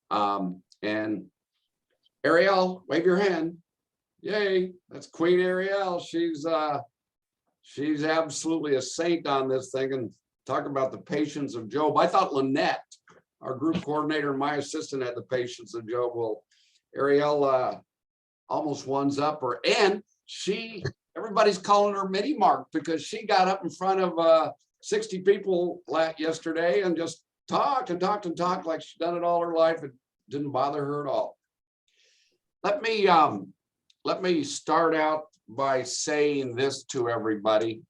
And Ariel, wave your hand. Yay, that's Queen Ariel. She's absolutely a saint on this thing. And talk about the patience of Job. I thought Lynette, our group coordinator and my assistant, had the patience of Job. Well, Ariel almost one's up her, and everybody's calling her Mini Mark because she got up in front of 60 people yesterday and just talked and talked and talked like she's done it all her life. It didn't bother her at all. Let me start out by saying this to everybody.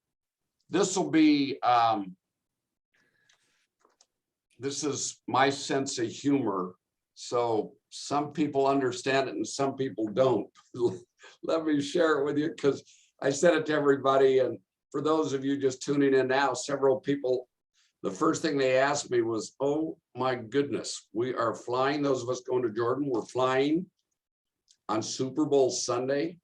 This will be this is my sense of humor. So some people understand it and some people don't. Let me share it with you because I said it to everybody. And for those of you just tuning in now, several people, the first thing they asked me was, oh my goodness, we are flying. Those of us going to Jordan, we're flying on Super Bowl Sunday.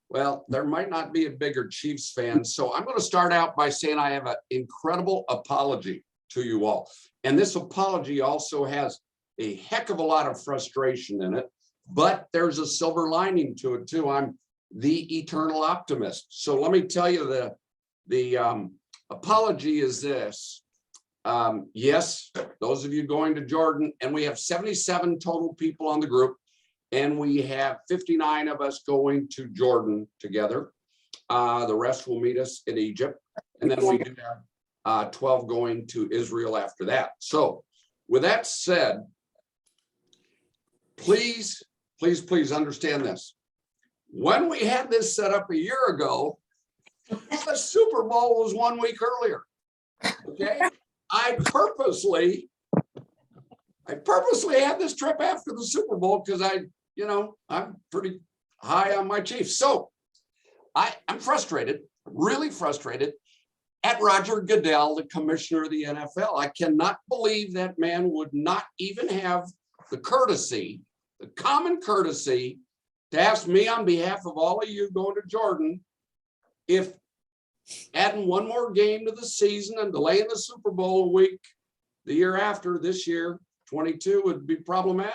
Well, there might not be a bigger Chiefs fan. So I'm going to start out by saying I have an incredible apology to you all. And this apology also has a heck of a lot of frustration in it, but there's a silver lining to it too. I'm the eternal optimist. So let me tell you, the apology is this. Yes, those of you going to Jordan, and we have 77 total people on the group, and we have 59 of us going to Jordan together. The rest will meet us in Egypt, and then we do have 12 going to Israel after that. So with that said, please understand this. When we had this set up a year ago, the Super Bowl was 1 week earlier. Okay, I purposely had this trip after the Super Bowl because I'm pretty high on my Chiefs. So I'm frustrated, really frustrated at Roger Goodell, the commissioner of the NFL. I cannot believe that man would not even have the courtesy, the common courtesy, to ask me on behalf of all of you going to Jordan if adding one more game to the season and delaying the Super Bowl a week the year after, this year, 22, would be problematic.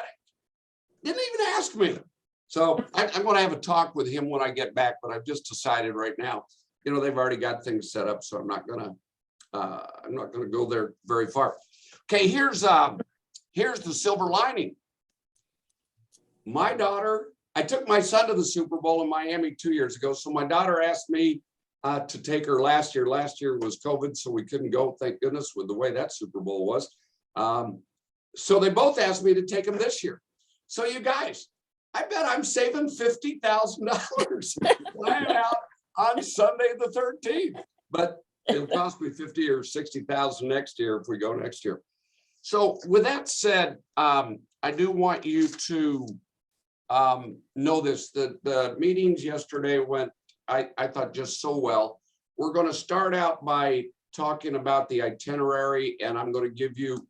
Didn't even ask me. So I'm going to have a talk with him when I get back, but I've just decided right now, they've already got things set up, so I'm not going to go there very far. Okay, here's the silver lining. My daughter, I took my son to the Super Bowl in Miami 2 years ago. So my daughter asked me to take her last year. Last year was COVID, so we couldn't go, thank goodness, with the way that Super Bowl was. So they both asked me to take them this year. So you guys, I bet I'm saving $50,000 flying out on Sunday the 13th. But it'll cost me 50 or 60,000 next year if we go next year. So with that said, I do want you to know this, the meetings yesterday went, I thought, just so well. We're going to start out by talking about the itinerary, and I'm going to give you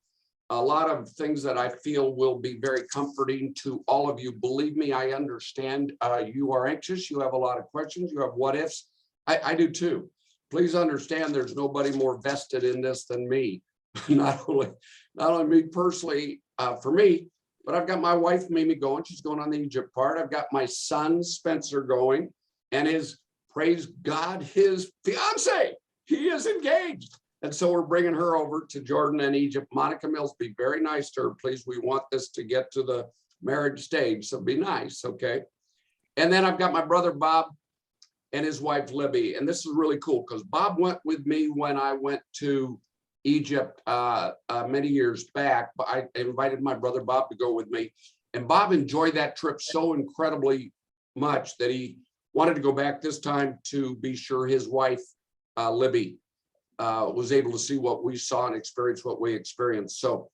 a lot of things that I feel will be very comforting to all of you. Believe me, I understand you are anxious. You have a lot of questions. You have what ifs. I do too. Please understand there's nobody more vested in this than me. Not only me personally, for me, but I've got my wife, Mimi, going. She's going on the Egypt part. I've got my son, Spencer, going, and praise God, his fiance, he is engaged. And so we're bringing her over to Jordan and Egypt. Monica Mills, be very nice to her, please. We want this to get to the marriage stage, so be nice, okay? And then I've got my brother, Bob, and his wife, Libby. And this is really cool because Bob went with me when I went to Egypt many years back, but I invited my brother Bob to go with me, and Bob enjoyed that trip so incredibly much that he wanted to go back this time to be sure his wife Libby was able to see what we saw and experience what we experienced. So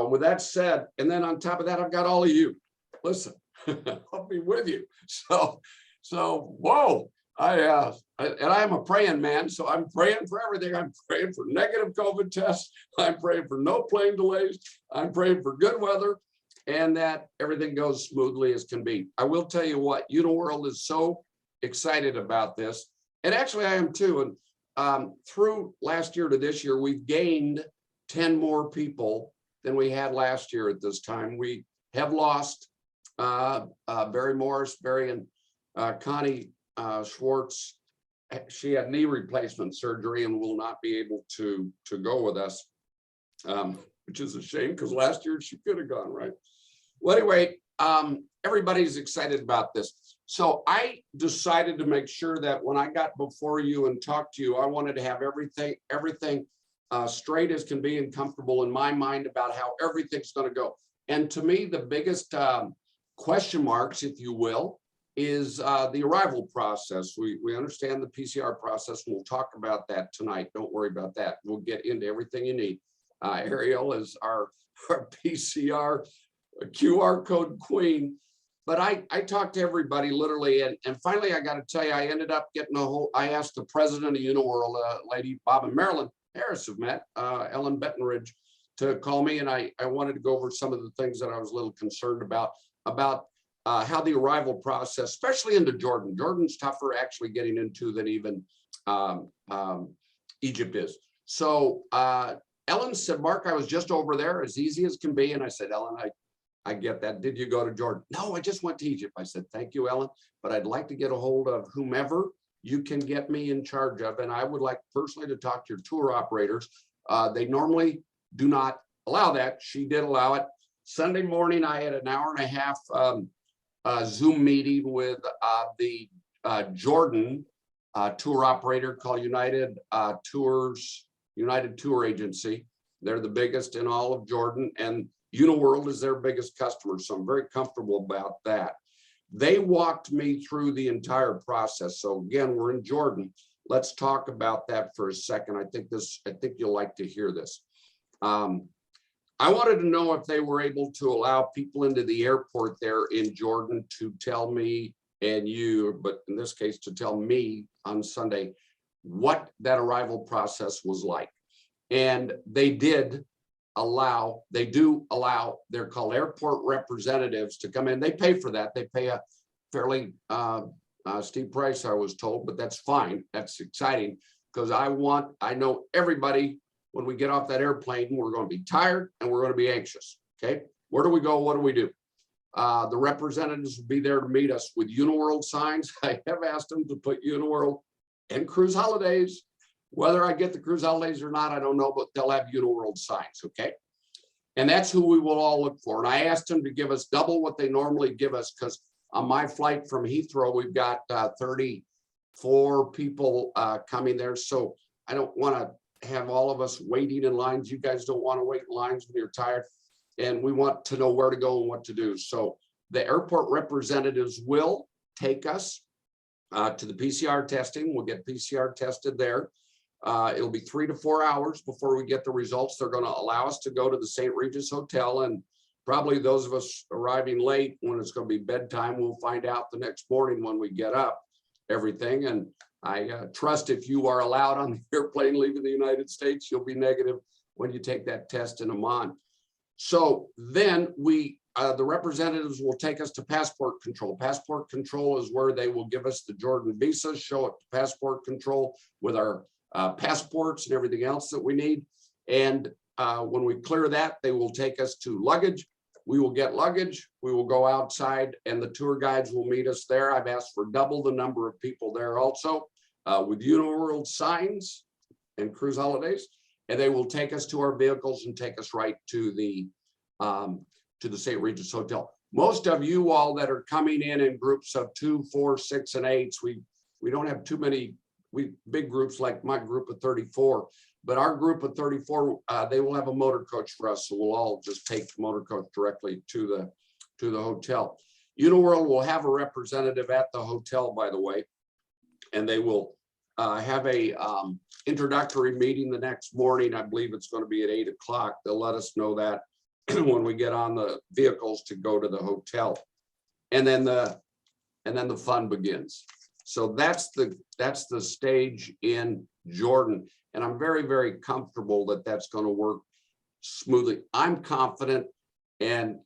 with that said, and then on top of that, I've got all of you. Listen, I'll be with you. So whoa. I am a praying man, so I'm praying for everything. I'm praying for negative COVID tests. I'm praying for no plane delays. I'm praying for good weather and that everything goes smoothly as can be. I will tell you what, Uniworld is so excited about this. And actually I am too. And through last year to this year, we've gained 10 more people than we had last year at this time. We have lost Barry Morris, Barry and Connie Schwartz. She had knee replacement surgery and will not be able to go with us, which is a shame because last year she could have gone, right? Well, anyway, everybody's excited about this. So I decided to make sure that when I got before you and talked to you, I wanted to have everything straight as can be and comfortable in my mind about how everything's going to go. And to me, the biggest question marks, if you will, is the arrival process. We understand the PCR process, and we'll talk about that tonight. Don't worry about that. We'll get into everything you need. Ariel is our PCR QR code queen. But I talked to everybody literally, and finally I got to tell you, I ended up getting I asked the president of Uniworld, lady Bob and Marilyn Harris have met, Ellen Bettenridge, to call me, and I wanted to go over some of the things that I was a little concerned about how the arrival process, especially into Jordan. Jordan's tougher actually getting into than even Egypt is. So Ellen said, Mark, I was just over there, as easy as can be. And I said, Ellen, I get that. Did you go to Jordan? No, I just went to Egypt. I said, thank you, Ellen, but I'd like to get a hold of whomever you can get me in charge of. And I would like personally to talk to your tour operators. They normally do not allow that. She did allow it. Sunday morning, I had an hour and a half Zoom meeting with the Jordan tour operator called United Tour Agency. They're the biggest in all of Jordan, and Uniworld is their biggest customer, so I'm very comfortable about that. They walked me through the entire process. So again, we're in Jordan. Let's talk about that for a second. I think you'll like to hear this. I wanted to know if they were able to allow people into the airport there in Jordan to tell me and you, but in this case, to tell me on Sunday what that arrival process was like. And they do allow, they're called airport representatives to come in. They pay for that. They pay a fairly steep price, I was told, but that's fine. That's exciting because I know everybody, when we get off that airplane, we're going to be tired and we're going to be anxious. Okay. Where do we go? What do we do? The representatives will be there to meet us with Uniworld signs. I have asked them to put Uniworld and cruise holidays. Whether I get the cruise holidays or not, I don't know, but they'll have Uniworld signs, okay? And that's who we will all look for. And I asked them to give us double what they normally give us, because on my flight from Heathrow, we've got 34 people coming there. So I don't want to have all of us waiting in lines. You guys don't want to wait in lines when you're tired. And we want to know where to go and what to do. So the airport representatives will take us to the PCR testing. We'll get PCR tested there. It'll be 3 to 4 hours before we get the results. They're going to allow us to go to the St. Regis Hotel, and probably those of us arriving late when it's going to be bedtime, we'll find out the next morning when we get up everything. And I trust if you are allowed on the airplane leaving the United States, you'll be negative when you take that test in Amman. So then the representatives will take us to passport control. Passport control is where they will give us the Jordan visas, show it to passport control with our passports and everything else that we need. And when we clear that, they will take us to luggage. We will get luggage. We will go outside and the tour guides will meet us there. I've asked for double the number of people there also with Uniworld signs and cruise holidays. And they will take us to our vehicles and take us right to the St. Regis Hotel. Most of you all that are coming in groups of 2, 4, 6, and 8s, we don't have too many big groups like my group of 34, but our group of 34, they will have a motor coach for us. So we'll all just take the motor coach directly to the hotel. Uniworld will have a representative at the hotel, by the way, and they will have a introductory meeting the next morning. I believe it's going to be at 8 o'clock. They'll let us know that when we get on the vehicles to go to the hotel, and then the fun begins. So that's the stage in Jordan, and I'm very, very comfortable that that's going to work smoothly. I'm confident, and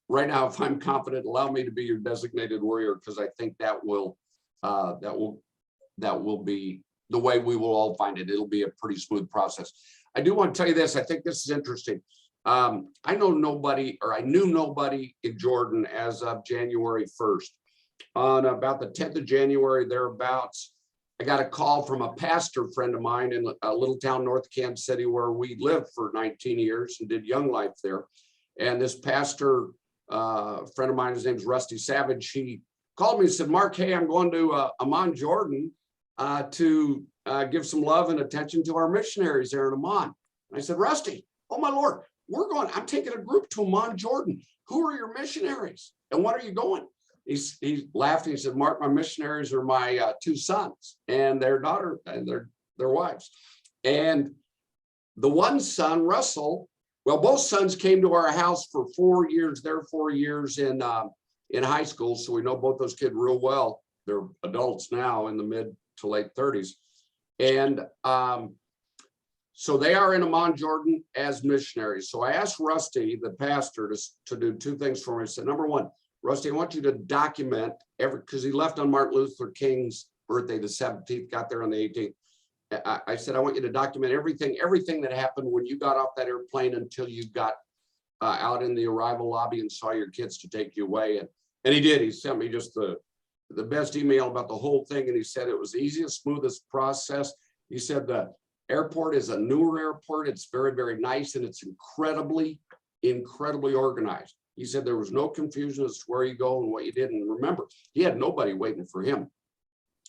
right now, if I'm confident, allow me to be your designated warrior, because I think that will be the way we will all find it. It'll be a pretty smooth process. I do want to tell you this. I think this is interesting. I know nobody, or I knew nobody in Jordan as of January 1st. On about the 10th of January, thereabouts, I got a call from a pastor friend of mine in a little town north of Kansas City where we lived for 19 years and did young life there. And this pastor friend of mine, his name is Rusty Savage, he called me and said, Mark, hey, I'm going to Amman, Jordan to give some love and attention to our missionaries there in Amman. And I said, Rusty, oh my Lord, I'm taking a group to Amman, Jordan. Who are your missionaries? And what are you going? He laughed and he said, Mark, my missionaries are my two sons and their daughter and their wives. And the one son, Russell, well, both sons came to our house for 4 years. They're 4 years in high school. So we know both those kids real well. They're adults now in the mid to late 30s. And so they are in Amman, Jordan as missionaries. So I asked Rusty, the pastor, to do two things for me. I said, number one, Rusty, I want you to document because he left on Martin Luther King's birthday, the 17th, got there on the 18th. I said, I want you to document everything that happened when you got off that airplane until you got out in the arrival lobby and saw your kids to take you away. And he did. He sent me just the best email about the whole thing. And he said it was the easiest, smoothest process. He said the airport is a newer airport. It's very, very nice. And it's incredibly organized. He said there was no confusion as to where you go and what you did. And remember, he had nobody waiting for him.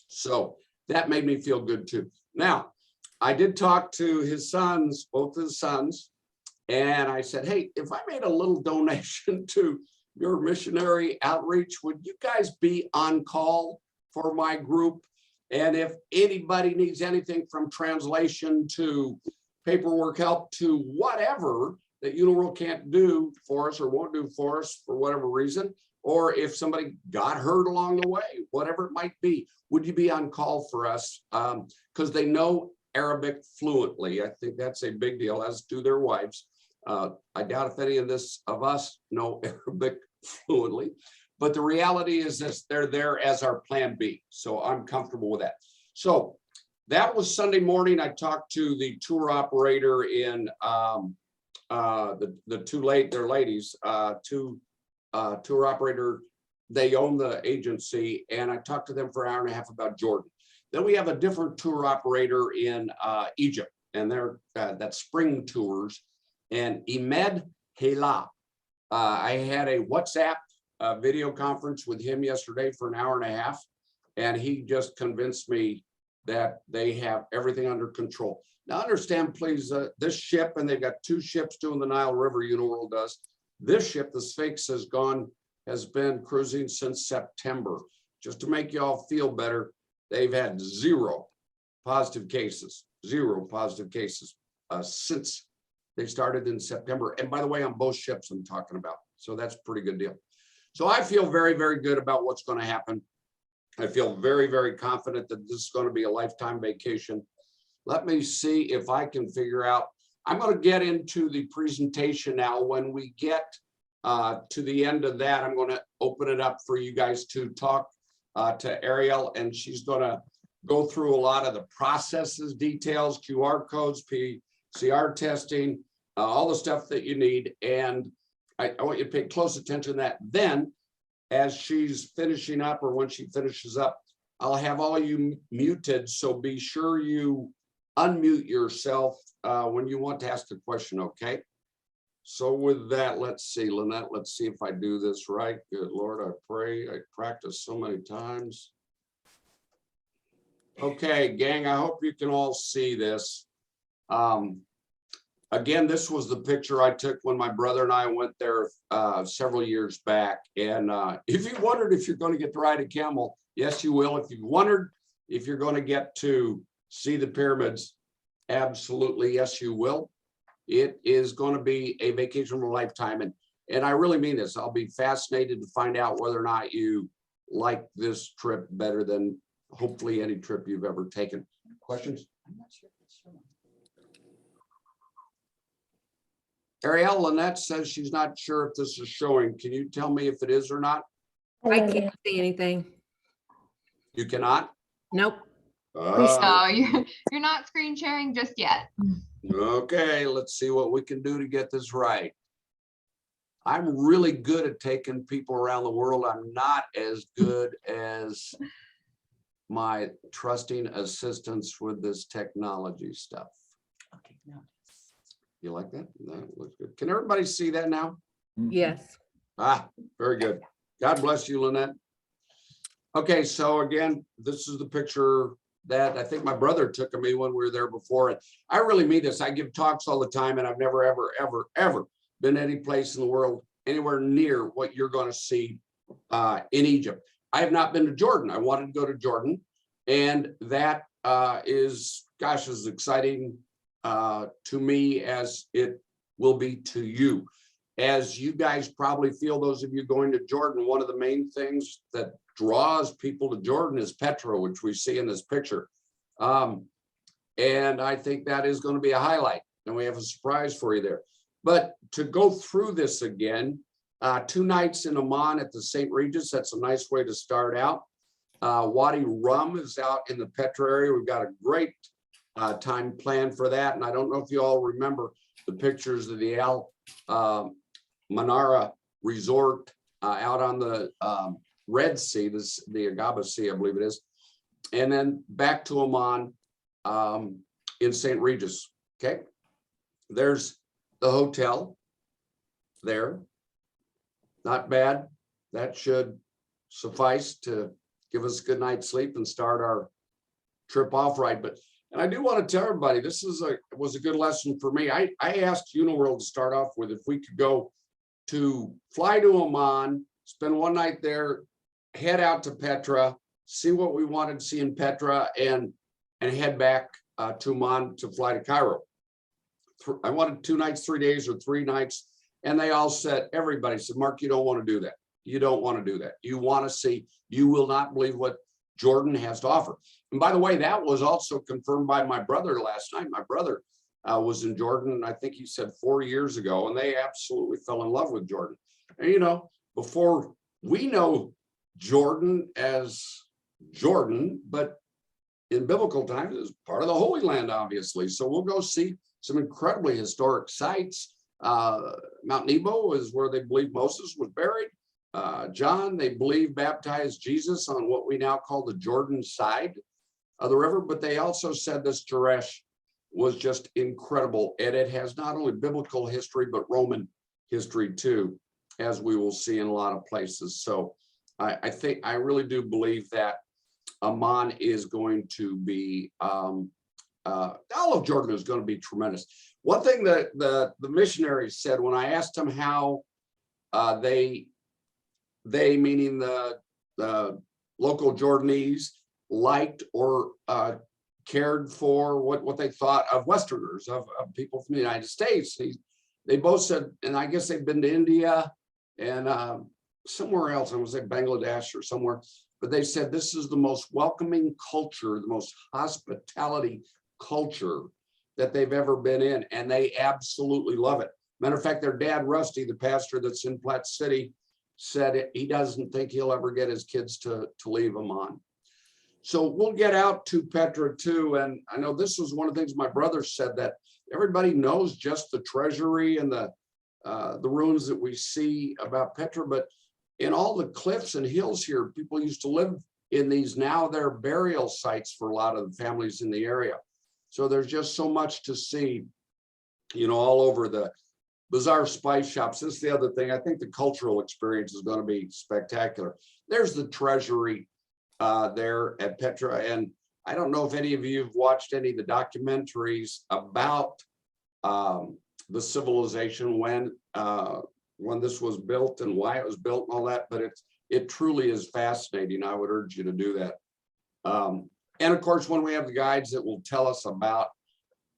So that made me feel good too. Now, I did talk to his sons, both his sons, and I said, hey, if I made a little donation to your missionary outreach, would you guys be on call for my group? And if anybody needs anything from translation to paperwork help to whatever that Uniworld can't do for us or won't do for us for whatever reason, or if somebody got hurt along the way, whatever it might be, would you be on call for us? Because they know Arabic fluently. I think that's a big deal, as do their wives. I doubt if any of us know Arabic fluently, but the reality is this, they're there as our plan B. So I'm comfortable with that. So that was Sunday morning. I talked to the tour operator in their ladies, tour operator. They own the agency, and I talked to them for an hour and a half about Jordan. Then we have a different tour operator in Egypt, and they're that's spring tours. And Ahmed Hela, I had a WhatsApp video conference with him yesterday for an hour and a half, and he just convinced me that they have everything under control. Now understand, please, this ship, and they've got two ships doing the Nile River, Uniworld does. This ship, the Sphinx, has been cruising since September. Just to make you all feel better, they've had zero positive cases since they started in September. And by the way, on both ships I'm talking about. So that's a pretty good deal. So I feel very, very good about what's going to happen. I feel very, very confident that this is going to be a lifetime vacation. Let me see if I can figure out. I'm going to get into the presentation now. When we get to the end of that, I'm going to open it up for you guys to talk to Ariel, and she's going to go through a lot of the processes, details, QR codes, Pcr testing, all the stuff that you need. And I want you to pay close attention to that. Then, as she's finishing up, or when she finishes up, I'll have all you muted. So be sure you unmute yourself when you want to ask a question, okay? So with that, let's see, Lynette, let's see if I do this right. Good Lord, I pray. I practice so many times. Okay, gang, I hope you can all see this. Again, this was the picture I took when my brother and I went there several years back. And if you wondered if you're going to get to ride a camel, yes, you will. If you wondered if you're going to get to see the pyramids, absolutely, yes, you will. It is going to be a vacation of a lifetime. And I really mean this. I'll be fascinated to find out whether or not you like this trip better than hopefully any trip you've ever taken. Questions? I'm not sure if it's showing. Ariel, Lynette says she's not sure if this is showing. Can you tell me if it is or not? I can't see anything. You cannot? Nope. No, you're not screen sharing just yet. Okay, let's see what we can do to get this right. I'm really good at taking people around the world. I'm not as good as my trusting assistants with this technology stuff. Okay, no. You like that? That looks good. Can everybody see that now? Yes. Ah, very good. God bless you, Lynette. Okay, so again, this is the picture that I think my brother took of me when we were there before. And I really mean this. I give talks all the time, and I've never, ever, ever, ever been any place in the world anywhere near what you're going to see in Egypt. I have not been to Jordan. I wanted to go to Jordan, and that is, gosh, as exciting to me as it will be to you. As you guys probably feel, those of you going to Jordan, one of the main things that draws people to Jordan is Petra, which we see in this picture. And I think that is going to be a highlight, and we have a surprise for you there. But to go through this again, 2 nights in Amman at the St. Regis, that's a nice way to start out. Wadi Rum is out in the Petra area. We've got a great time planned for that. And I don't know if you all remember the pictures of the Al Manara Resort out on the Red Sea, the Agaba Sea, I believe it is. And then back to Amman in St. Regis. Okay, there's the hotel there. Not bad. That should suffice to give us a good night's sleep and start our trip off right. And I do want to tell everybody, this was a good lesson for me. I asked Uniworld to start off with if we could go to fly to Amman, spend 1 night there, head out to Petra, see what we wanted to see in Petra, and head back to Amman to fly to Cairo. I wanted 2 nights, 3 days, or 3 nights. And they all said, everybody said, Mark, you don't want to do that. You don't want to do that. You want to see, you will not believe what Jordan has to offer. And by the way, that was also confirmed by my brother last night. My brother was in Jordan, I think he said 4 years ago, and they absolutely fell in love with Jordan. And, you know, before we know Jordan as Jordan, but in biblical times, it was part of the Holy Land, obviously. So we'll go see some incredibly historic sites. Mount Nebo is where they believe Moses was buried. John, they believe, baptized Jesus on what we now call the Jordan side of the river, but they also said this Jerash was just incredible. And it has not only biblical history, but Roman history too, as we will see in a lot of places. So I really do believe that Amman is going to be, all of Jordan is going to be tremendous. One thing that the missionaries said when I asked them how they meaning the local Jordanese, liked or cared for what they thought of Westerners, of people from the United States. They both said, and I guess they've been to India and somewhere else, I was say Bangladesh or somewhere, but they said this is the most welcoming culture, the most hospitality culture that they've ever been in, and they absolutely love it. Matter of fact, their dad, Rusty, the pastor that's in Platte City, said he doesn't think he'll ever get his kids to leave Amman. So we'll get out to Petra too. And I know this was one of the things my brother said, that everybody knows just the treasury and the ruins that we see about Petra, but in all the cliffs and hills here, people used to live in these. Now they're burial sites for a lot of the families in the area. So there's just so much to see, you know, all over the bizarre spice shops. This is the other thing. I think the cultural experience is going to be spectacular. There's the treasury there at Petra. And I don't know if any of you have watched any of the documentaries about the civilization when this was built and why it was built and all that, but it truly is fascinating. I would urge you to do that. And of course, when we have the guides that will tell us about,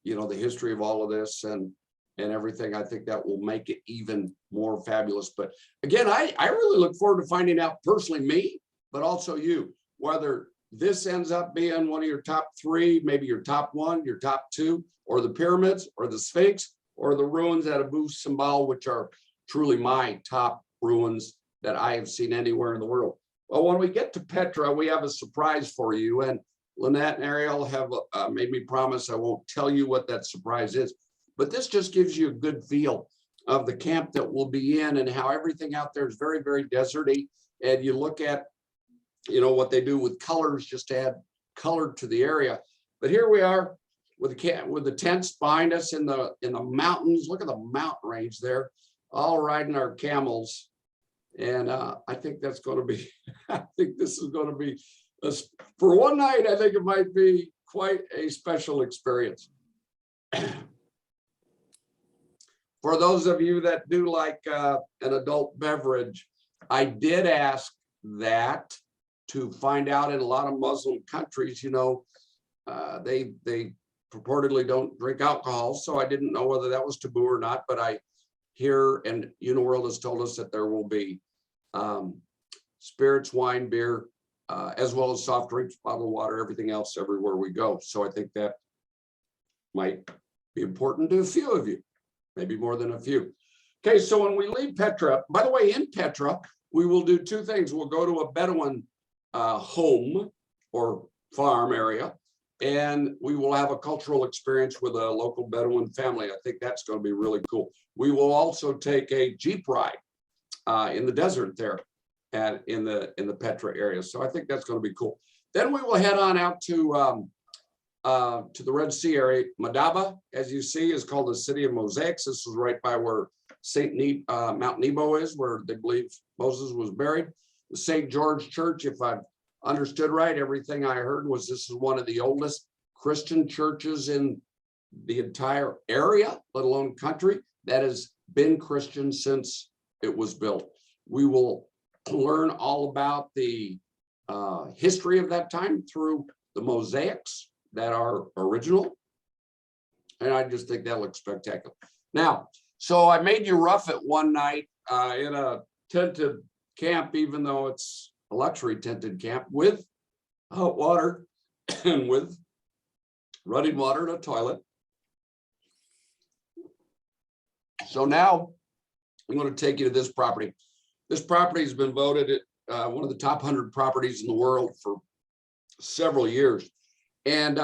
you know, the history of all of this and everything, I think that will make it even more fabulous. But again, I really look forward to finding out personally, me, but also you, whether this ends up being one of your top 3, maybe your top 1, your top 2, or the pyramids, or the Sphinx, or the ruins at Abu Simbel, which are truly my top ruins that I have seen anywhere in the world. Well, when we get to Petra, we have a surprise for you. And Lynette and Ariel have made me promise I won't tell you what that surprise is, but this just gives you a good feel of the camp that we'll be in and how everything out there is very, very deserty. And you look at, what they do with colors just to add color to the area. But here we are with the tents behind us in the mountains. Look at the mountain range there, all riding our camels. And I think that's going to be, I think this is going to be, for one night, I think it might be quite a special experience. For those of you that do like an adult beverage, I did ask that to find out in a lot of Muslim countries, they purportedly don't drink alcohol. So I didn't know whether that was taboo or not, but I hear, and Uniworld has told us that there will be spirits, wine, beer, as well as soft drinks, bottled water, everything else everywhere we go. So I think that might be important to a few of you, maybe more than a few. Okay, so when we leave Petra, by the way, in Petra, we will do two things. We'll go to a Bedouin home or farm area, and we will have a cultural experience with a local Bedouin family. I think that's going to be really cool. We will also take a Jeep ride in the desert there and in the Petra area. So I think that's going to be cool. Then we will head on out to the Red Sea area. Madaba, as you see, is called the city of Mosaics. This is right by where Mount Nebo is, where they believe Moses was buried. The St. George Church, if I've understood right, everything I heard was this is one of the oldest Christian churches in the entire area, let alone country, that has been Christian since it was built. We will learn all about the history of that time through the mosaics that are original. And I just think that looks spectacular. Now, so I made you rough it one night in a tented camp, even though it's a luxury tented camp with hot water and with running water and a toilet. So now I'm going to take you to this property. This property has been voted one of the top 100 properties in the world for several years. And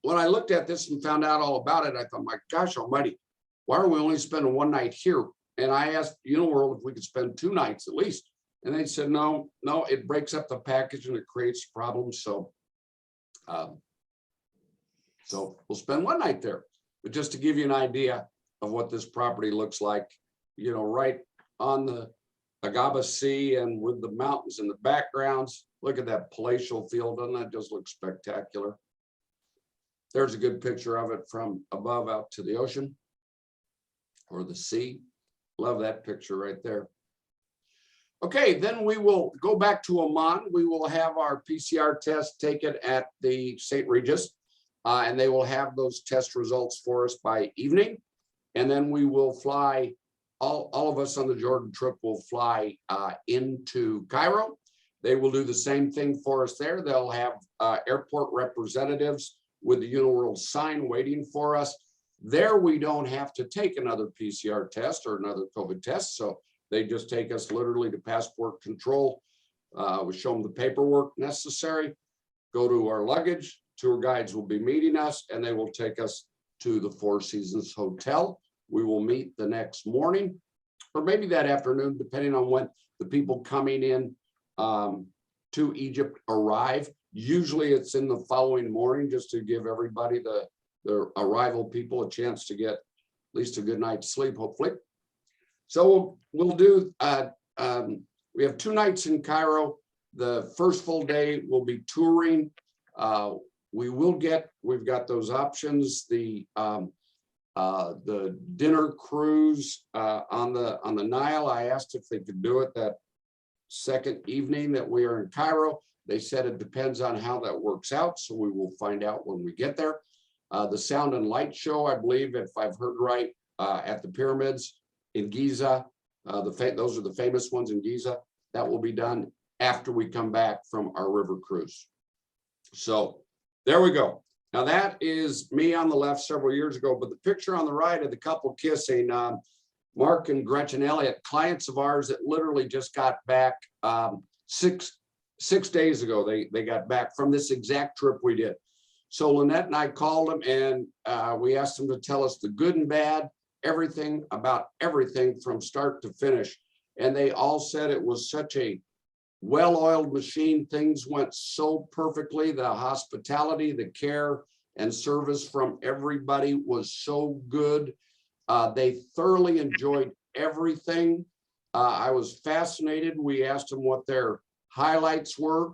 when I looked at this and found out all about it, I thought, my gosh almighty, why are we only spending one night here? And I asked Uniworld if we could spend 2 nights at least. And they said, no, it breaks up the package and it creates problems. So, so we'll spend 1 night there. But just to give you an idea of what this property looks like, right on the Agaba Sea and with the mountains in the backgrounds. Look at that palatial field. Doesn't that just look spectacular? There's a good picture of it from above out to the ocean or the sea. Love that picture right there. Okay, then we will go back to Amman. We will have our PCR test taken at the St. Regis, and they will have those test results for us by evening. And then we will fly, all of us on the Jordan trip will fly into Cairo. They will do the same thing for us there. They'll have airport representatives with the Uniworld sign waiting for us. There we don't have to take another PCR test or another COVID test. So they just take us literally to passport control. We show them the paperwork necessary, go to our luggage. Tour guides will be meeting us and they will take us to the Four Seasons Hotel. We will meet the next morning or maybe that afternoon, depending on when the people coming in to Egypt arrive. Usually it's in the following morning just to give everybody the arrival people a chance to get at least a good night's sleep, hopefully. So we'll do, we have 2 nights in Cairo. The first full day will be touring. We've got those options, the dinner cruise on the Nile. I asked if they could do it that second evening that we are in Cairo. They said it depends on how that works out. So we will find out when we get there. The sound and light show, I believe, if I've heard right, at the pyramids in Giza. Those are the famous ones in Giza. That will be done after we come back from our river cruise. So there we go. Now that is me on the left several years ago, but the picture on the right of the couple kissing, Mark and Gretchen Elliott, clients of ours that literally just got back 6 6 days ago, they got back from this exact trip we did. So Lynette and I called them and we asked them to tell us the good and bad, everything about everything from start to finish. And they all said it was such a well-oiled machine. Things went so perfectly. The hospitality, the care and service from everybody was so good. They thoroughly enjoyed everything. I was fascinated. We asked them what their highlights were.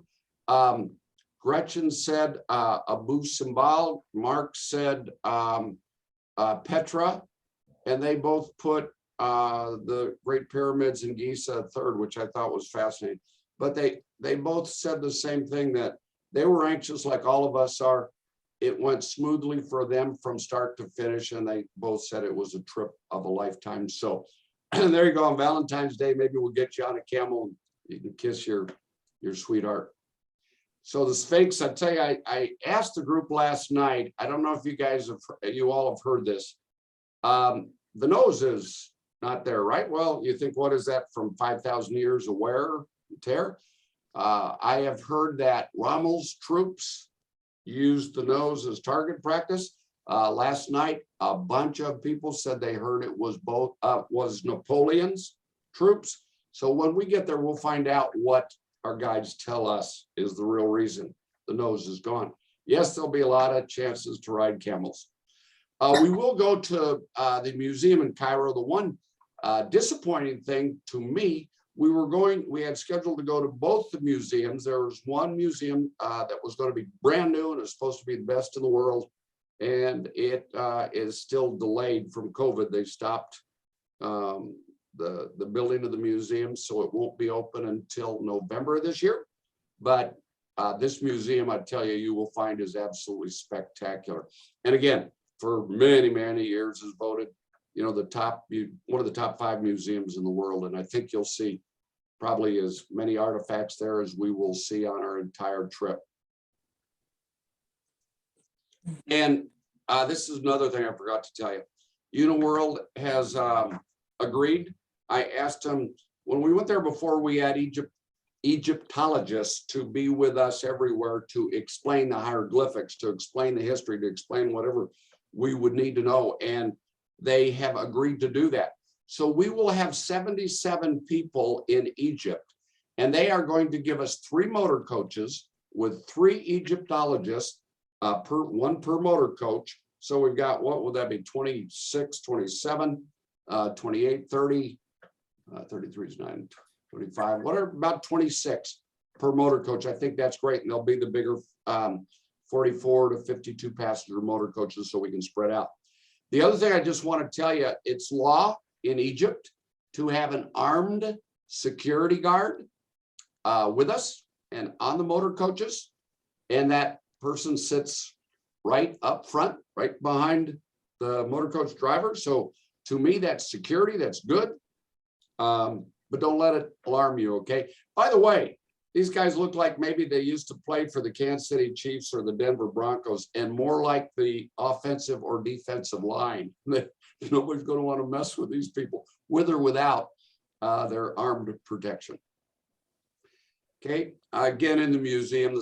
Gretchen said Abu Simbel. Mark said Petra, and they both put the Great Pyramids in Giza third, which I thought was fascinating. But they both said the same thing, that they were anxious like all of us are. It went smoothly for them from start to finish, and they both said it was a trip of a lifetime. So there you go. On Valentine's Day, maybe we'll get you on a camel and you can kiss your sweetheart. So the Sphinx, I tell you, I asked the group last night. I don't know if you all have heard this. The nose is not there, right? Well, you think, what is that, from 5,000 years of wear and tear? I have heard that Rommel's troops used the nose as target practice. Last night, a bunch of people said they heard it was was Napoleon's troops. So when we get there, we'll find out what our guides tell us is the real reason the nose is gone. Yes, there'll be a lot of chances to ride camels. We will go to the museum in Cairo. The one disappointing thing to me, we had scheduled to go to both the museums. There was one museum that was going to be brand new and it was supposed to be the best in the world. And it is still delayed from COVID. They stopped the building of the museum, so it won't be open until November of this year. But this museum, I tell you, you will find is absolutely spectacular. And again, for many, many years has voted, one of the top 5 museums in the world. And I think you'll see probably as many artifacts there as we will see on our entire trip. And this is another thing I forgot to tell you. Uniworld has agreed. I asked them, when we went there before, we had Egyptologists to be with us everywhere to explain the hieroglyphics, to explain the history, to explain whatever we would need to know. And they have agreed to do that. So we will have 77 people in Egypt, and they are going to give us 3 motor coaches with 3 Egyptologists, one per motor coach. So we've got, what would that be, 26, 27, 28, 30, 33 is 9, 25, whatever, about 26 per motor coach. I think that's great. And they'll be the bigger 44 to 52 passenger motor coaches so we can spread out. The other thing I just want to tell you, it's law in Egypt to have an armed security guard with us and on the motor coaches. And that person sits right up front, right behind the motor coach driver. So to me, that's security, that's good. But don't let it alarm you, okay? By the way, these guys look like maybe they used to play for the Kansas City Chiefs or the Denver Broncos, and more like the offensive or defensive line. Nobody's going to want to mess with these people, with or without their armed protection. Okay, again, in the museum, the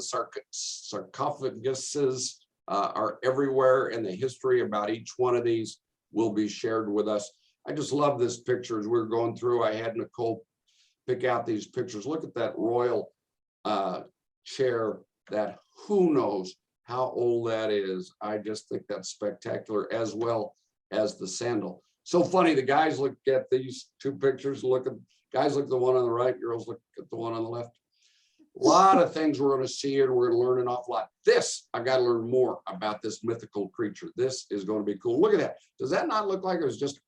sarcophaguses are everywhere, and the history about each one of these will be shared with us. I just love this picture. As we were going through, I had Nicole pick out these pictures. Look at that royal chair that who knows how old that is. I just think that's spectacular, as well as the sandal. So funny, the guys look at these 2 pictures, guys look at the one on the right, girls look at the one on the left. A lot of things we're going to see here, and we're going to learn an awful lot. This, I got to learn more about this mythical creature. This is going to be cool. Look at that. Does that not look like it was just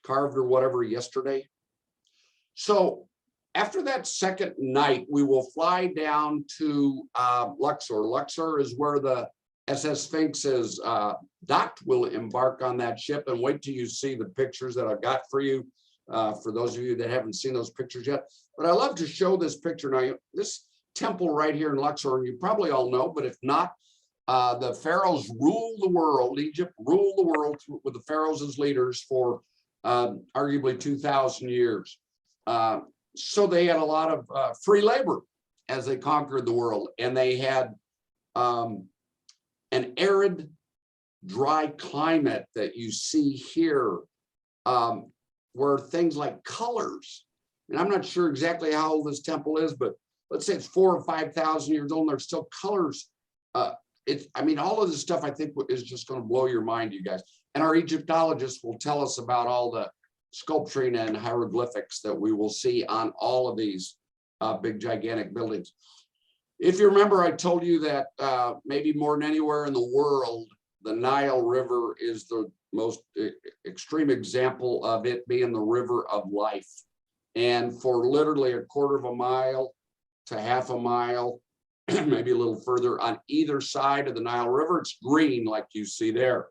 carved or whatever yesterday? So after that second night, we will fly down to Luxor. Luxor is where the SS Sphinx is docked. We'll embark on that ship, and wait till you see the pictures that I've got for you, for those of you that haven't seen those pictures yet. But I love to show this picture. Now, this temple right here in Luxor, and you probably all know, but if not, the pharaohs ruled the world. Egypt ruled the world with the pharaohs as leaders for arguably 2,000 years. So they had a lot of free labor. as they conquered the world, and they had an arid, dry climate that you see here, where things like colors, and I'm not sure exactly how old this temple is, but let's say it's 4,000 or 5,000 years old, and there's still colors. I mean, all of this stuff I think is just going to blow your mind, you guys. And our Egyptologists will tell us about all the sculpturing and hieroglyphics that we will see on all of these big, gigantic buildings. If you remember, I told you that maybe more than anywhere in the world, the Nile River is the most extreme example of it being the river of life. And for literally a quarter of a mile to half a mile, maybe a little further on either side of the Nile River, it's green like you see there.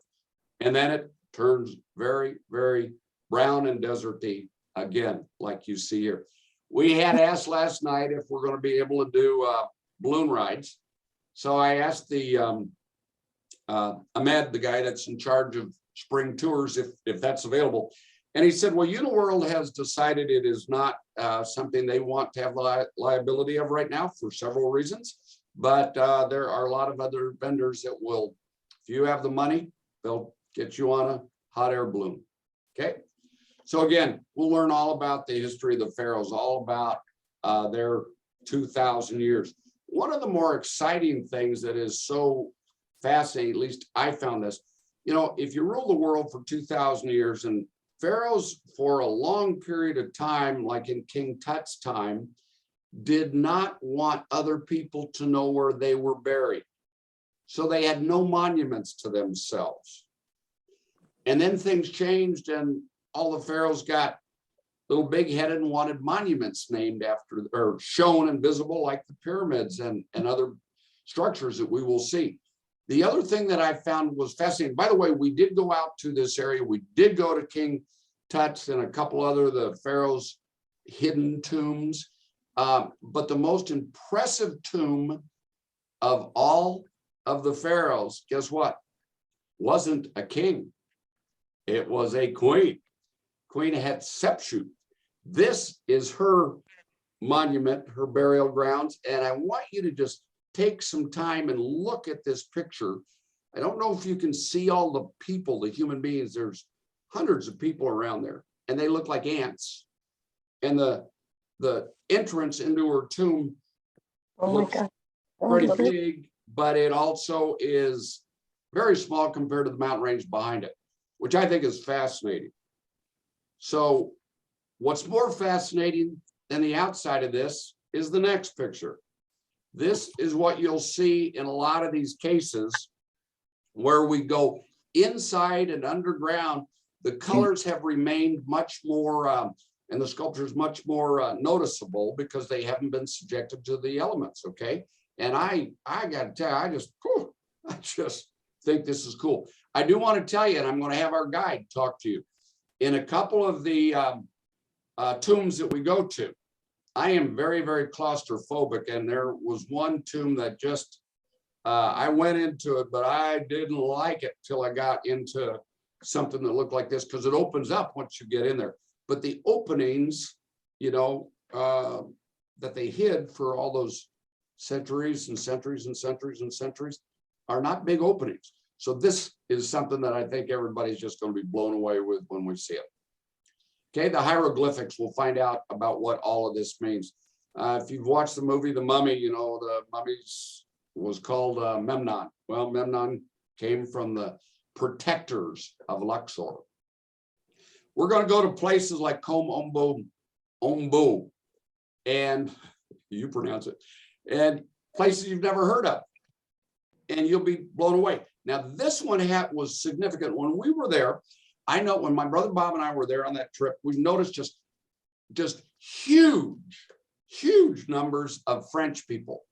And then it turns very, very brown and deserty again, like you see here. We had asked last night if we're going to be able to do balloon rides. So I asked the Ahmed, the guy that's in charge of spring tours, if that's available. And he said, well, Uniworld has decided it is not something they want to have liability of right now for several reasons. But there are a lot of other vendors that will, if you have the money, they'll get you on a hot air balloon. Okay. So again, we'll learn all about the history of the pharaohs, all about their 2,000 years. One of the more exciting things that is so fascinating, at least I found this, you know, if you rule the world for 2,000 years, and pharaohs for a long period of time, like in King Tut's time, did not want other people to know where they were buried. So they had no monuments to themselves. And then things changed, and all the pharaohs got little big-headed and wanted monuments named after, or shown and visible, like the pyramids and other structures that we will see. The other thing that I found was fascinating, by the way, we did go out to this area. We did go to King Tut's and a couple other the pharaohs' hidden tombs. But the most impressive tomb of all of the pharaohs, guess what? Wasn't a king. It was a queen, Queen Hatshepsut. This is her monument, her burial grounds. And I want you to just take some time and look at this picture. I don't know if you can see all the people, the human beings. There's hundreds of people around there, and they look like ants. And the entrance into her tomb looks pretty big, but it also is very small compared to the mountain range behind it, which I think is fascinating. So what's more fascinating than the outside of this is the next picture. This is what you'll see in a lot of these cases where we go inside and underground. The colors have remained much more, and the sculpture is much more noticeable because they haven't been subjected to the elements, okay? And I got to tell you, I just think this is cool. I do want to tell you, and I'm going to have our guide talk to you. In a couple of the tombs that we go to, I am very, very claustrophobic, and there was one tomb that just, I went into it, but I didn't like it till I got into something that looked like this, because it opens up once you get in there. But the openings, you know, that they hid for all those centuries and centuries and centuries and centuries are not big openings. So this is something that I think everybody's just going to be blown away with when we see it. Okay, the hieroglyphics, we'll find out about what all of this means. If you've watched the movie The Mummy, you know, the mummy was called Memnon. Well, Memnon came from the protectors of Luxor. We're going to go to places like Kom Ombo, and you pronounce it, and places you've never heard of, and you'll be blown away. Now, this one was significant. When we were there, I know when my brother Bob and I were there on that trip, we noticed just huge numbers of French people.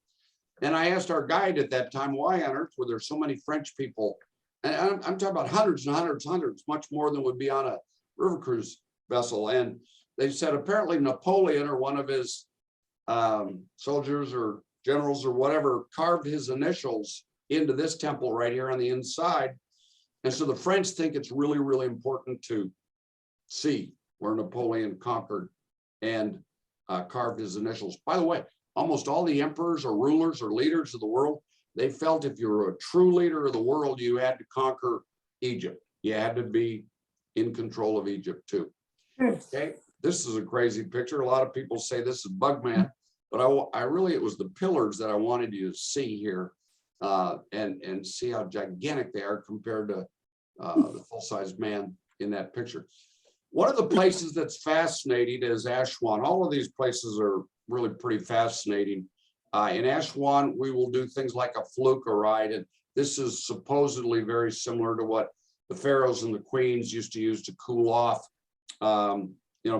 And I asked our guide at that time, why on earth were there so many French people? And I'm talking about hundreds and hundreds, much more than would be on a river cruise vessel. And they said apparently Napoleon, or one of his soldiers or generals or whatever, carved his initials into this temple right here on the inside. And so the French think it's really, really important to see where Napoleon conquered and carved his initials. By the way, almost all the emperors or rulers or leaders of the world, they felt if you were a true leader of the world, you had to conquer Egypt. You had to be in control of Egypt too. Okay, this is a crazy picture. A lot of people say this is Bugman, but I really, it was the pillars that I wanted you to see here, and see how gigantic they are compared to the full-size man in that picture. One of the places that's fascinating is Aswan. All of these places are really pretty fascinating. In Aswan, we will do things like a fluke ride, and this is supposedly very similar to what the pharaohs and the queens used to use to cool off,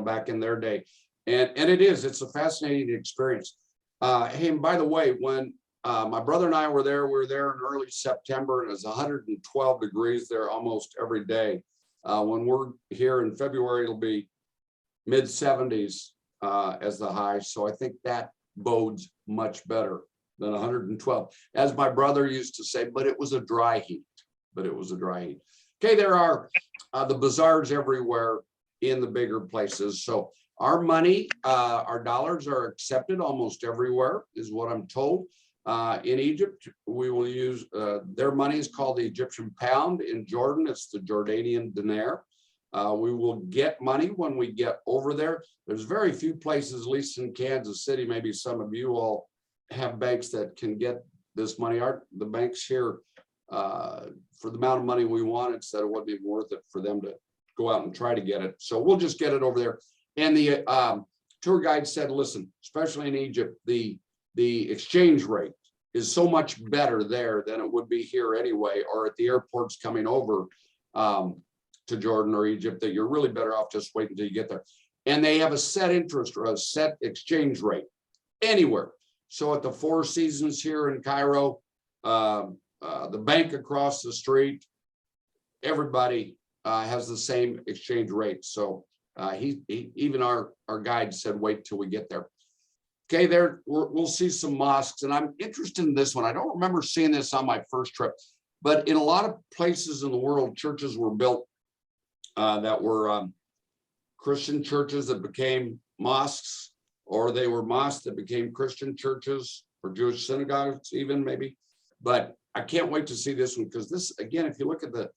back in their day. And it's a fascinating experience. Hey, and by the way, when my brother and I were there in early September, and it was 112 degrees there almost every day. When we're here in February, it'll be mid 70s as the high. So I think that bodes much better than 112. As my brother used to say, but it was a dry heat. Okay, there are the bazaars everywhere in the bigger places. So our money, our dollars are accepted almost everywhere, is what I'm told. In Egypt, we will use their money is called the Egyptian pound. In Jordan, it's the Jordanian dinar. We will get money when we get over there. There's very few places, at least in Kansas City, maybe some of you all have banks that can get this money. The banks here, for the amount of money we wanted, said it wasn't even worth it for them to go out and try to get it. So we'll just get it over there. And the tour guide said, listen, especially in Egypt, the exchange rate is so much better there than it would be here anyway, or at the airports coming over to Jordan or Egypt, that you're really better off just waiting until you get there. And they have a set interest or a set exchange rate anywhere. So at the Four Seasons here in Cairo, the bank across the street, everybody has the same exchange rate. So even our guide said, wait till we get there. Okay, we'll see some mosques, and I'm interested in this one. I don't remember seeing this on my first trip, but in a lot of places in the world, churches were built that were Christian churches that became mosques, or they were mosques that became Christian churches, or Jewish synagogues even maybe. But I can't wait to see this one, because this, again, if you look at the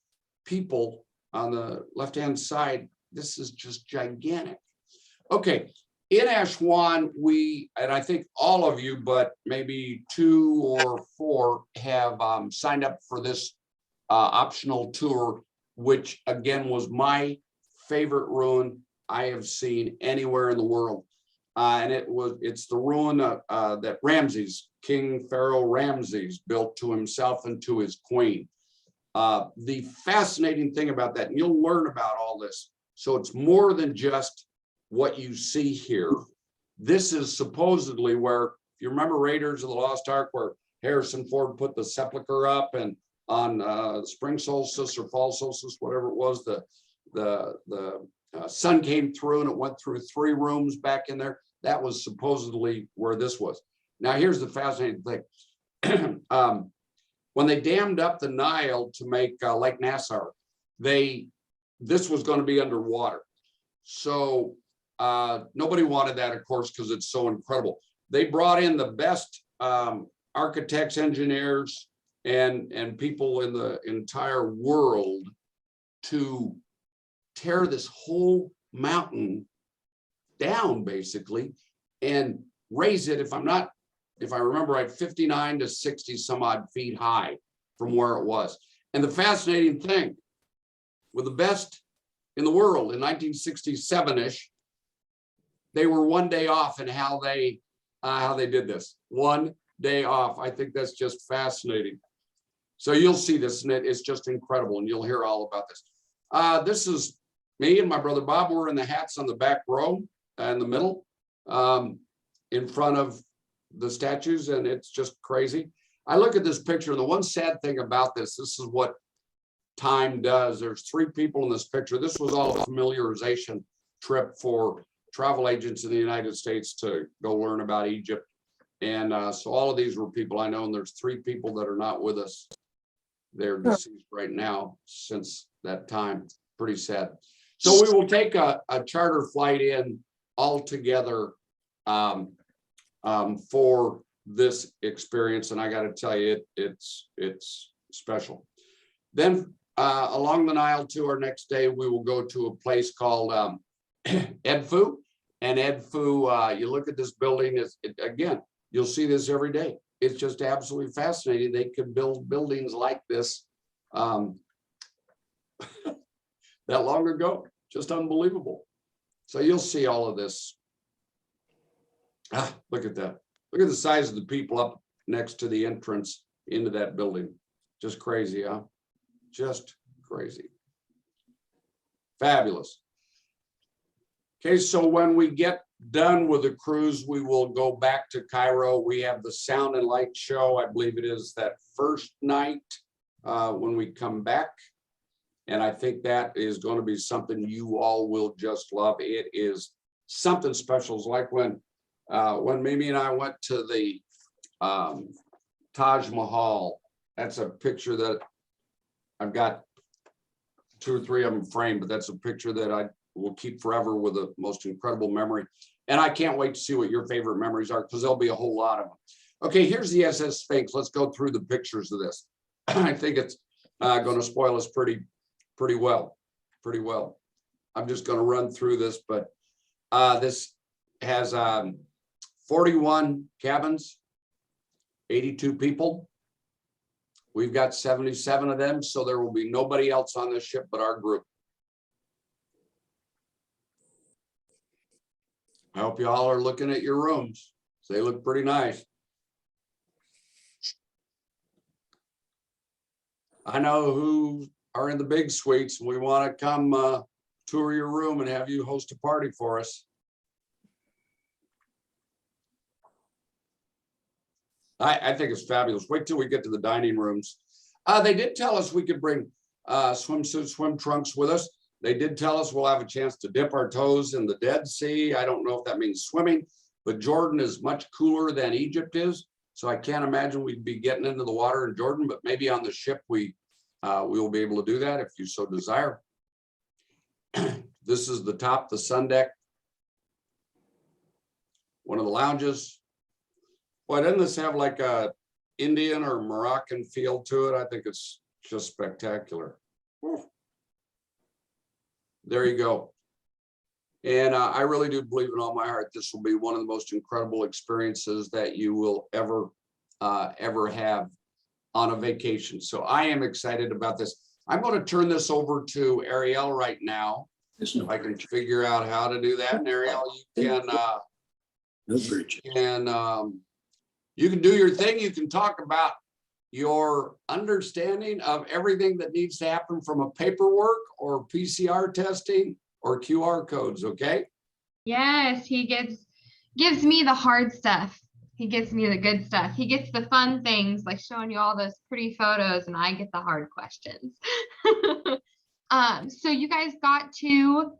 people on the left-hand side, this is just gigantic. Okay. In Aswan, and I think all of you, but maybe 2 or 4 have signed up for this optional tour, which again was my favorite ruin I have seen anywhere in the world. And it's the ruin that Ramses, King Pharaoh Ramses, built to himself and to his queen. The fascinating thing about that, and you'll learn about all this, so it's more than just what you see here. This is supposedly where, if you remember Raiders of the Lost Ark, where Harrison Ford put the sepulcher up, and on spring solstice or fall solstice, whatever it was, the sun came through and it went through 3 rooms back in there. That was supposedly where this was. Now, here's the fascinating thing. When they dammed up the Nile to make Lake Nassau, this was going to be underwater. So nobody wanted that, of course, because it's so incredible. They brought in the best architects, engineers, and people in the entire world to tear this whole mountain down, basically, and raise it, if I remember right, 59 to 60 some odd feet high from where it was. And the fascinating thing, with the best in the world in 1967-ish, they were 1 day off in how they did this. 1 day off. I think that's just fascinating. So you'll see this, and it's just incredible, and you'll hear all about this. This is me and my brother Bob. We're in the hats on the back row in the middle, in front of the statues, and it's just crazy. I look at this picture, and the one sad thing about this is what time does. There's 3 people in this picture. This was all a familiarization trip for travel agents in the United States to go learn about Egypt. And so all of these were people I know, and there's 3 people that are not with us. They're deceased right now since that time. Pretty sad. So we will take a charter flight in all together for this experience. And I got to tell you, it's special. Then along the Nile to our next day, we will go to a place called Edfu. And Edfu, you look at this building, again, you'll see this every day. It's just absolutely fascinating. They could build buildings like this that long ago, just unbelievable. So you'll see all of this. Look at that. Look at the size of the people up next to the entrance into that building. Just crazy, huh? Just crazy. Fabulous. Okay, so when we get done with the cruise, we will go back to Cairo. We have the sound and light show. I believe it is that first night when we come back. And I think that is going to be something you all will just love. It is something special. It's like when Mimi and I went to the Taj Mahal. That's a picture that I've got 2 or 3 of them framed, but that's a picture that I will keep forever with the most incredible memory. And I can't wait to see what your favorite memories are, because there'll be a whole lot of them. Okay, here's the SS Sphinx. Let's go through the pictures of this. I think it's going to spoil us pretty well. I'm just going to run through this, but this has 41 cabins, 82 people. We've got 77 of them, so there will be nobody else on this ship but our group. I hope you all are looking at your rooms. They look pretty nice. I know who are in the big suites, and we want to come tour your room and have you host a party for us. I think it's fabulous. Wait till we get to the dining rooms. They did tell us we could bring swimsuits, swim trunks with us. They did tell us we'll have a chance to dip our toes in the Dead Sea. I don't know if that means swimming, but Jordan is much cooler than Egypt is. So I can't imagine we'd be getting into the water in Jordan, but maybe on the ship we will be able to do that if you so desire. This is the top, the sun deck. One of the lounges. Boy, doesn't this have like a Indian or Moroccan feel to it? I think it's just spectacular. Whew. There you go. And I really do believe in all my heart, this will be one of the most incredible experiences that you will ever have on a vacation. So I am excited about this. I'm going to turn this over to Ariel right now. If I can figure out how to do that. And Ariel, you can do your thing. You can talk about your understanding of everything that needs to happen from a paperwork or PCR testing or QR codes, okay? Yes, he gives me the hard stuff. He gives me the good stuff. He gets the fun things like showing you all those pretty photos, and I get the hard questions. So you guys got 2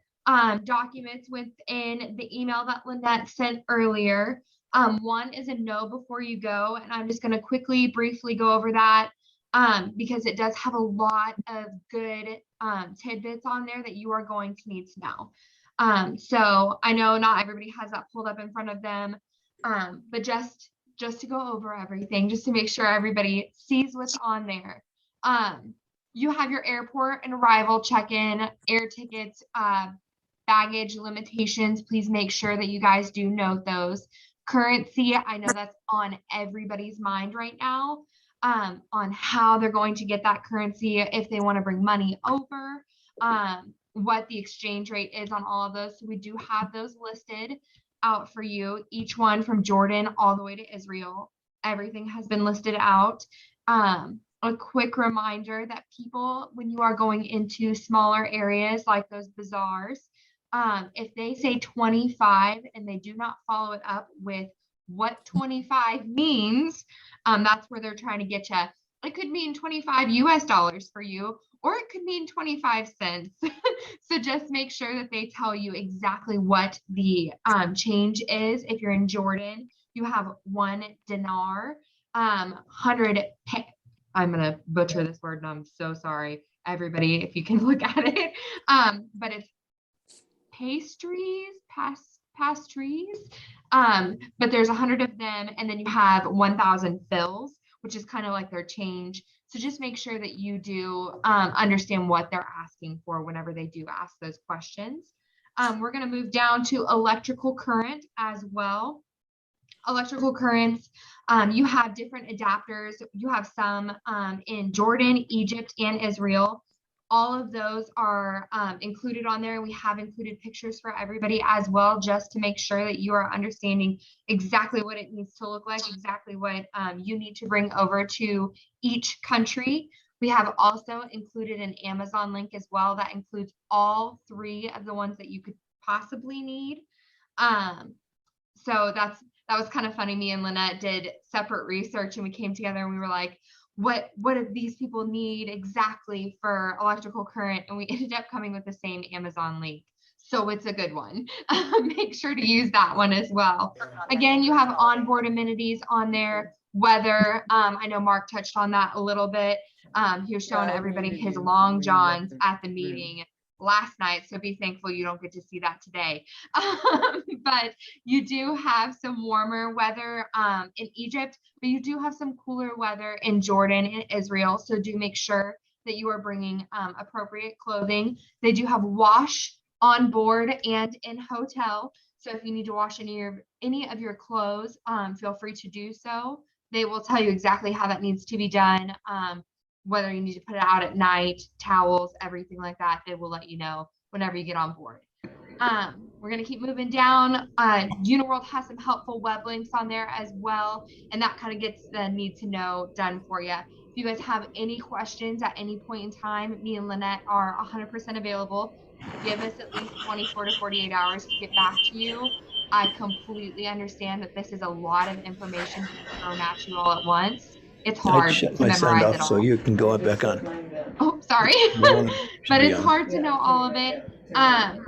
documents within the email that Lynette sent earlier. One is a no before you go, and I'm just going to briefly go over that because it does have a lot of good tidbits on there that you are going to need to know. So I know not everybody has that pulled up in front of them, but just to go over everything, just to make sure everybody sees what's on there. You have your airport and arrival check-in, air tickets, baggage limitations. Please make sure that you guys do note those. Currency, I know that's on everybody's mind right now, on how they're going to get that currency, if they want to bring money over, what the exchange rate is on all of those. So we do have those listed out for you, each one from Jordan all the way to Israel. Everything has been listed out. A quick reminder that people, when you are going into smaller areas like those bazaars, if they say 25 and they do not follow it up with what 25 means, that's where they're trying to get you. It could mean 25 US dollars for you, or it could mean 25 cents. So just make sure that they tell you exactly what the change is. If you're in Jordan, you have 1 dinar, 100. I'm gonna butcher this word, and I'm so sorry, everybody, if you can look at it. But it's past trees. But there's 100 of them, and then you have 1,000 fills, which is kind of like their change. So just make sure that you do understand what they're asking for whenever they do ask those questions. We're going to move down to electrical current as well. Electrical currents, you have different adapters. You have some in Jordan, Egypt, and Israel. All of those are included on there. We have included pictures for everybody as well, just to make sure that you are understanding exactly what it needs to look like, exactly what you need to bring over to each country. We have also included an Amazon link as well that includes all 3 of the ones that you could possibly need. So that was kind of funny. Me and Lynette did separate research, and we came together and we were like, what do these people need exactly for electrical current? And we ended up coming with the same Amazon link. So it's a good one. Make sure to use that one as well. Again, you have onboard amenities on there. Weather, I know Mark touched on that a little bit. He was showing everybody his long johns at the meeting last night, so be thankful you don't get to see that today. But you do have some warmer weather in Egypt, but you do have some cooler weather in Jordan and Israel, so do make sure that you are bringing appropriate clothing. They do have wash on board and in hotel, so if you need to wash any of your clothes, feel free to do so. They will tell you exactly how that needs to be done. Whether you need to put it out at night, towels, everything like that, they will let you know whenever you get on board. We're going to keep moving down. Uniworld has some helpful web links on there as well, and that kind of gets the need to know done for you. If you guys have any questions at any point in time, me and Lynette are 100% available. Give us at least 24 to 48 hours to get back to you. I completely understand that this is a lot of information being thrown at you all at once. It's I hard shut to my sound memorize off it all. so you can go back on. Oh, sorry. No, it should But be it's on. hard to know all of it.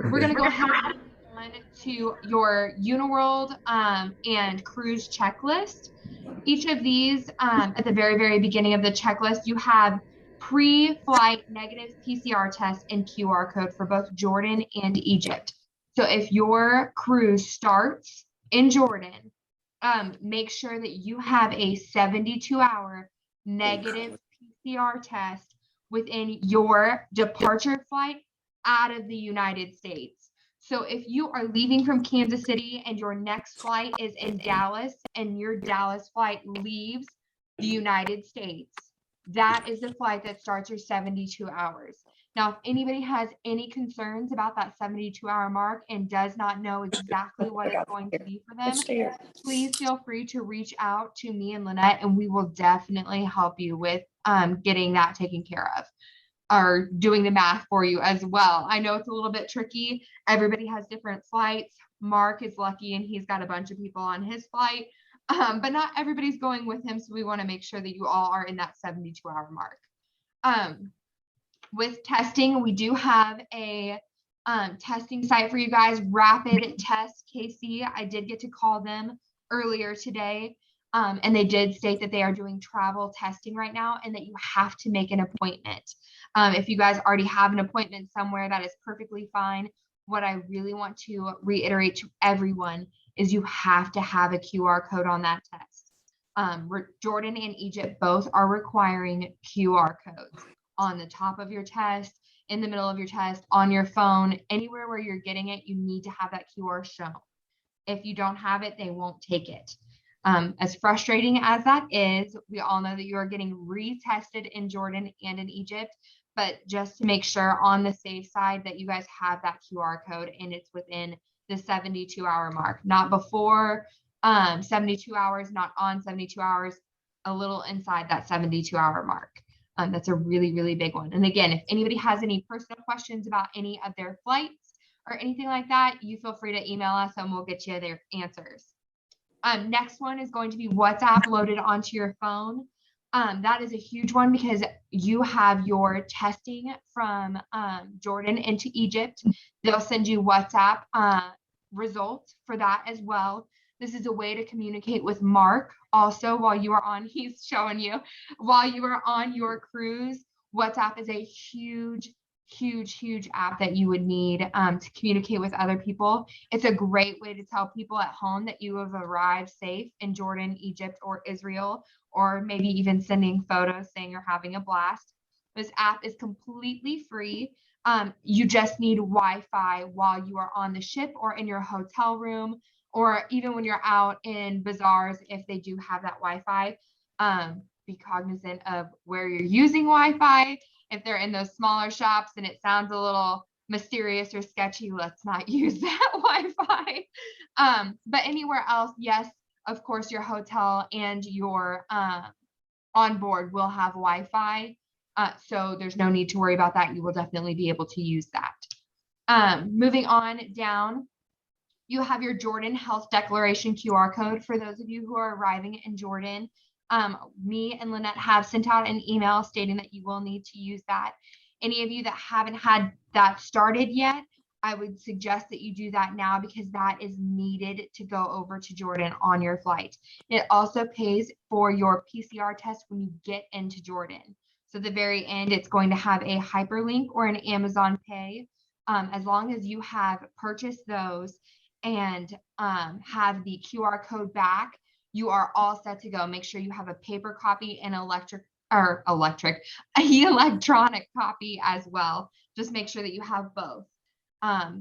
We're going to go ahead and move on to your Uniworld and cruise checklist. Each of these, at the very, very beginning of the checklist, you have pre-flight negative PCR test and QR code for both Jordan and Egypt. So if your cruise starts in Jordan, make sure that you have a 72-hour negative PCR test within your departure flight out of the United States. So if you are leaving from Kansas City and your next flight is in Dallas and your Dallas flight leaves the United States, that is the flight that starts your 72 hours. Now, if anybody has any concerns about that 72-hour mark and does not know exactly what it's going to be for them, please feel free to reach out to me and Lynette, and we will definitely help you with getting that taken care of, or doing the math for you as well. I know it's a little bit tricky. Everybody has different flights. Mark is lucky and he's got a bunch of people on his flight, but not everybody's going with him. So we want to make sure that you all are in that 72-hour mark. With testing, we do have a testing site for you guys, Rapid Test KC. I did get to call them earlier today. And they did state that they are doing travel testing right now and that you have to make an appointment. If you guys already have an appointment somewhere, that is perfectly fine. What I really want to reiterate to everyone is you have to have a QR code on that test. Jordan and Egypt both are requiring QR codes on the top of your test, in the middle of your test, on your phone, anywhere where you're getting it, you need to have that QR shown. If you don't have it, they won't take it. As frustrating as that is, we all know that you are getting retested in Jordan and in Egypt, but just to make sure on the safe side that you guys have that QR code and it's within the 72-hour mark, not before 72 hours, not on 72 hours, a little inside that 72-hour mark. That's a really, really big one. And again, if anybody has any personal questions about any of their flights or anything like that, you feel free to email us and we'll get you their answers. Next one is going to be WhatsApp loaded onto your phone. That is a huge one because you have your testing from Jordan into Egypt. They'll send you WhatsApp results for that as well. This is a way to communicate with Mark also while you are on, he's showing you, while you are on your cruise. WhatsApp is a huge huge app that you would need to communicate with other people. It's a great way to tell people at home that you have arrived safe in Jordan, Egypt, or Israel, or maybe even sending photos saying you're having a blast. This app is completely free. You just need Wi-Fi while you are on the ship or in your hotel room, or even when you're out in bazaars, if they do have that Wi-Fi. Be cognizant of where you're using Wi-Fi. If they're in those smaller shops and it sounds a little mysterious or sketchy, let's not use that Wi-Fi. But anywhere else, yes, of course, your hotel and your on board will have Wi-Fi. So there's no need to worry about that. You will definitely be able to use that. Moving on down, you have your Jordan Health Declaration QR code for those of you who are arriving in Jordan. Me and Lynette have sent out an email stating that you will need to use that. Any of you that haven't had that started yet, I would suggest that you do that now because that is needed to go over to Jordan on your flight. It also pays for your PCR test when you get into Jordan. So at the very end, it's going to have a hyperlink or an Amazon Pay. As long as you have purchased those and have the QR code back, you are all set to go. Make sure you have a paper copy and electronic copy as well. Just make sure that you have both.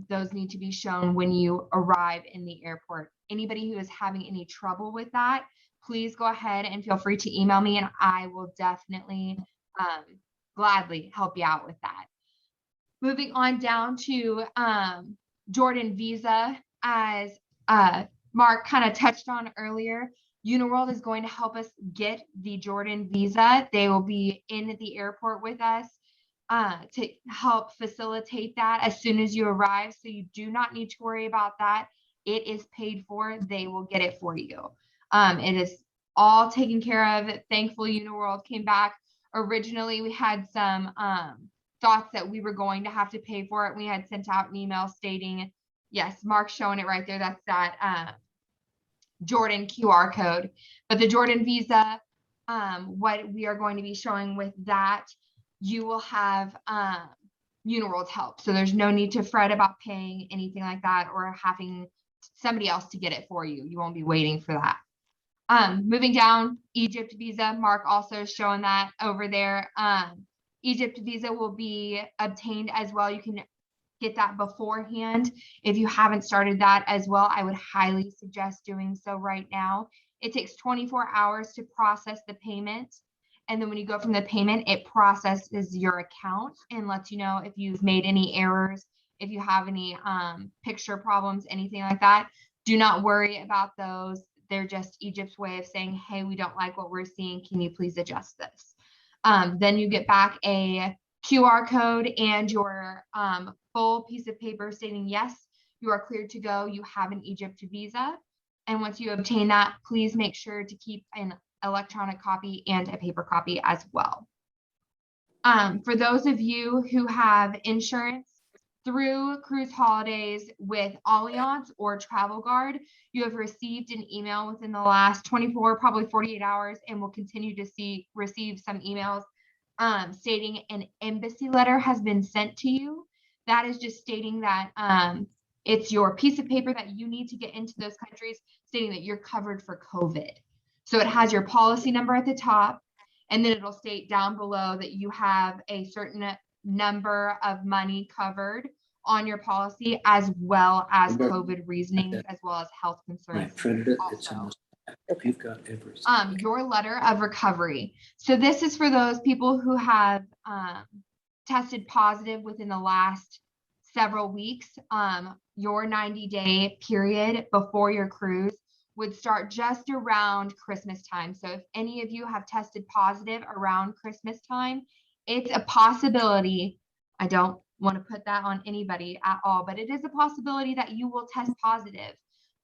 Those need to be shown when you arrive in the airport. Anybody who is having any trouble with that, please go ahead and feel free to email me and I will definitely gladly help you out with that. Moving on down to Jordan visa, as Mark kind of touched on earlier, Uniworld is going to help us get the Jordan visa. They will be in the airport with us to help facilitate that as soon as you arrive. So you do not need to worry about that. It is paid for. They will get it for you. It is all taken care of. Thankfully, Uniworld came back. Originally, we had some thoughts that we were going to have to pay for it. We had sent out an email stating, yes, Mark's showing it right there. That's that Jordan QR code. But the Jordan visa, what we are going to be showing with that, you will have Uniworld's help. So there's no need to fret about paying anything like that or having somebody else to get it for you. You won't be waiting for that. Moving down, Egypt visa, Mark also is showing that over there. Egypt visa will be obtained as well. You can get that beforehand. If you haven't started that as well, I would highly suggest doing so right now. It takes 24 hours to process the payment. And then when you go from the payment, it processes your account and lets you know if you've made any errors, if you have any picture problems, anything like that. Do not worry about those. They're just Egypt's way of saying, hey, we don't like what we're seeing. Can you please adjust this? Then you get back a QR code and your full piece of paper stating, yes, you are cleared to go. You have an Egypt visa. And once you obtain that, please make sure to keep an electronic copy and a paper copy as well. For those of you who have insurance through Cruise Holidays with Allianz or Travel Guard, you have received an email within the last 24, probably 48 hours, and will continue to receive some emails stating an embassy letter has been sent to you. That is just stating that it's your piece of paper that you need to get into those countries, stating that you're covered for COVID. So it has your policy number at the top, and then it'll state down below that you have a certain number of money covered on your policy, as well as COVID reasonings, as well as health concerns. I printed it. It's also. almost. You've got everything. Your letter of recovery. So this is for those people who have tested positive within the last several weeks. Your 90-day period before your cruise would start just around Christmas time. So if any of you have tested positive around Christmas time, it's a possibility. I don't want to put that on anybody at all, but it is a possibility that you will test positive.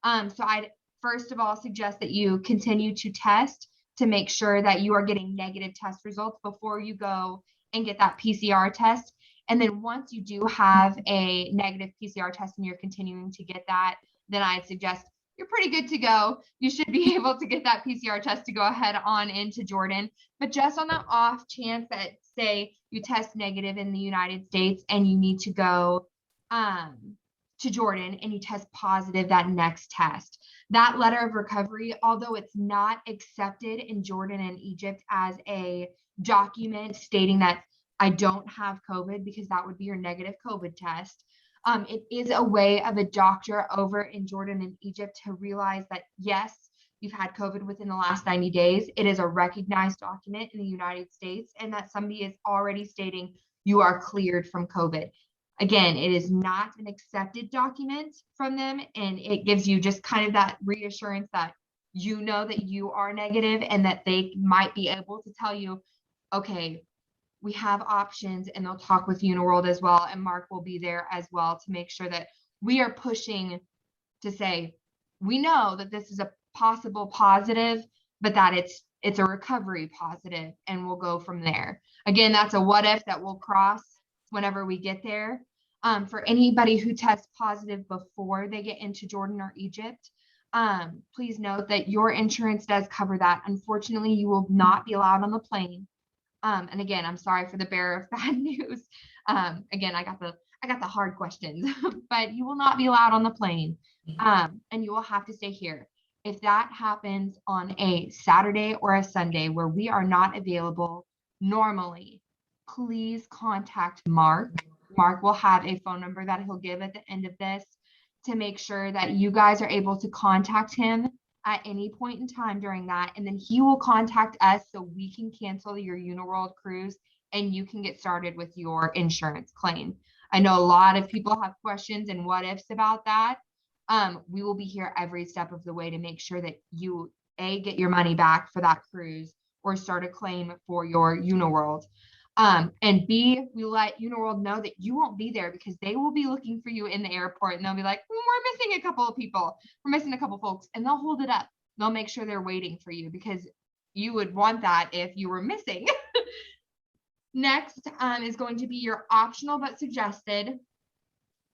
So I'd first of all suggest that you continue to test to make sure that you are getting negative test results before you go and get that PCR test. And then once you do have a negative PCR test and you're continuing to get that, then I'd suggest you're pretty good to go. You should be able to get that PCR test to go ahead on into Jordan. But just on the off chance that, say, you test negative in the United States and you need to go to Jordan and you test positive that next test. That letter of recovery, although it's not accepted in Jordan and Egypt as a document stating that I don't have COVID, because that would be your negative COVID test. It is a way of a doctor over in Jordan and Egypt to realize that, yes, you've had COVID within the last 90 days. It is a recognized document in the United States, and that somebody is already stating you are cleared from COVID. Again, it is not an accepted document from them, and it gives you just kind of that reassurance that you know that you are negative and that they might be able to tell you, okay, we have options, and they'll talk with Uniworld as well, and Mark will be there as well to make sure that we are pushing to say, we know that this is a possible positive, but that it's a recovery positive, and we'll go from there. Again, that's a what if that we'll cross whenever we get there. For anybody who tests positive before they get into Jordan or Egypt, please note that your insurance does cover that. Unfortunately, you will not be allowed on the plane. And again, I'm sorry for the bearer of bad news. Again, I got the hard questions, but you will not be allowed on the plane. And you will have to stay here. If that happens on a Saturday or a Sunday where we are not available normally, please contact Mark. Mark will have a phone number that he'll give at the end of this to make sure that you guys are able to contact him at any point in time during that. And then he will contact us so we can cancel your Uniworld cruise and you can get started with your insurance claim. I know a lot of people have questions and what ifs about that. We will be here every step of the way to make sure that you get your money back for that cruise or start a claim for your Uniworld. And B, we let Uniworld know that you won't be there because they will be looking for you in the airport, and they'll be like, we're missing a couple of people. We're missing a couple of folks, and they'll hold it up. They'll make sure they're waiting for you because you would want that if you were missing. Next is going to be your optional but suggested.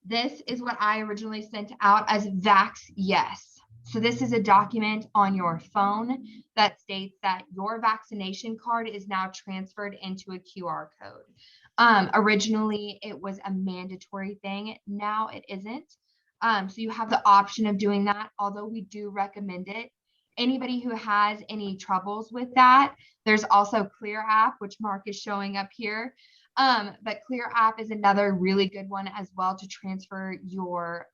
This is what I originally sent out as Vax Yes. So this is a document on your phone that states that your vaccination card is now transferred into a QR code. Originally, it was a mandatory thing. Now it isn't. So you have the option of doing that, although we do recommend it. Anybody who has any troubles with that, there's also Clear app, which Mark is showing up here. But Clear app is another really good one as well to transfer your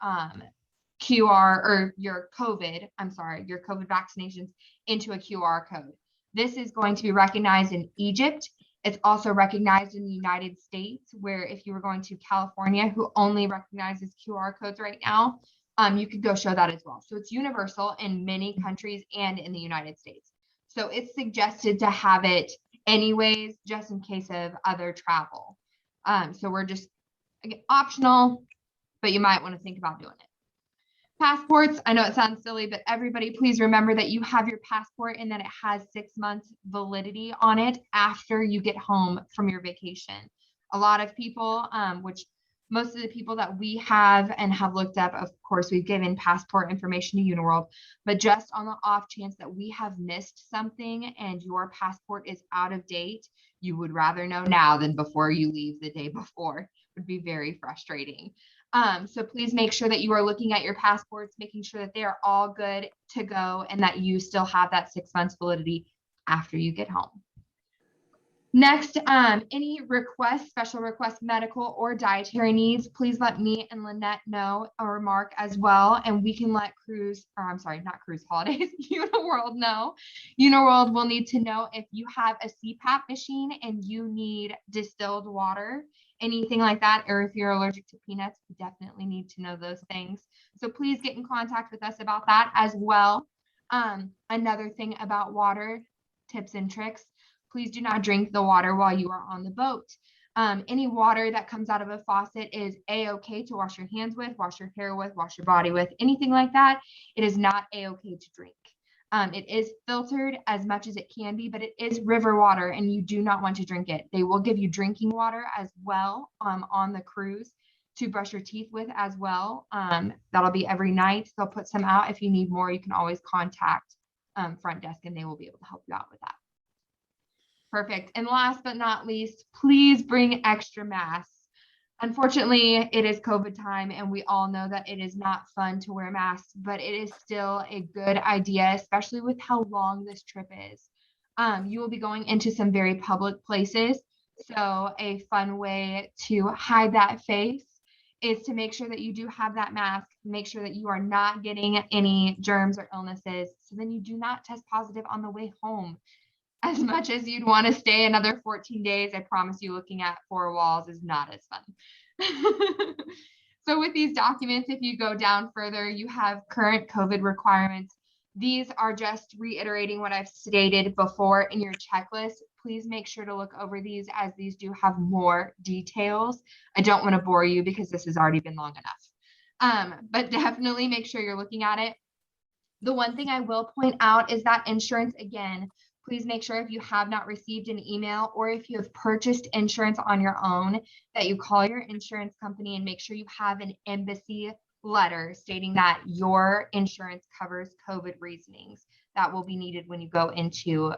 QR or your COVID vaccinations into a QR code. This is going to be recognized in Egypt. It's also recognized in the United States, where if you were going to California, who only recognizes QR codes right now, you could go show that as well. So it's universal in many countries and in the United States. So it's suggested to have it anyways, just in case of other travel. So we're just, again, optional, but you might want to think about doing it. Passports, I know it sounds silly, but everybody please remember that you have your passport and that it has 6 months validity on it after you get home from your vacation. A lot of people, which most of the people that we have and have looked up, of course, we've given passport information to Uniworld, but just on the off chance that we have missed something and your passport is out of date, you would rather know now than before you leave the day before. It would be very frustrating. So please make sure that you are looking at your passports, making sure that they are all good to go and that you still have that 6 months validity after you get home. Next, any requests, special requests, medical or dietary needs, please let me and Lynette know, or Mark as well, and we can let Holidays, Uniworld know. Uniworld will need to know if you have a CPAP machine and you need distilled water, anything like that, or if you're allergic to peanuts, we definitely need to know those things. So please get in contact with us about that as well. Another thing about water, tips and tricks, please do not drink the water while you are on the boat. Any water that comes out of a faucet is a-okay to wash your hands with, wash your hair with, wash your body with, anything like that. It is not a-okay to drink. It is filtered as much as it can be, but it is river water and you do not want to drink it. They will give you drinking water as well on the cruise to brush your teeth with as well. That'll be every night. They'll put some out. If you need more, you can always contact front desk and they will be able to help you out with that. Perfect. And last but not least, please bring extra masks. Unfortunately, it is COVID time, and we all know that it is not fun to wear masks, but it is still a good idea, especially with how long this trip is. You will be going into some very public places, so a fun way to hide that face is to make sure that you do have that mask, make sure that you are not getting any germs or illnesses, so then you do not test positive on the way home. As much as you'd want to stay another 14 days, I promise you looking at four walls is not as fun. So with these documents, if you go down further, you have current COVID requirements. These are just reiterating what I've stated before in your checklist. Please make sure to look over these as these do have more details. I don't want to bore you because this has already been long enough. But definitely make sure you're looking at it. The one thing I will point out is that insurance, again, please make sure if you have not received an email or if you have purchased insurance on your own, that you call your insurance company and make sure you have an embassy letter stating that your insurance covers COVID reasonings. That will be needed when you go into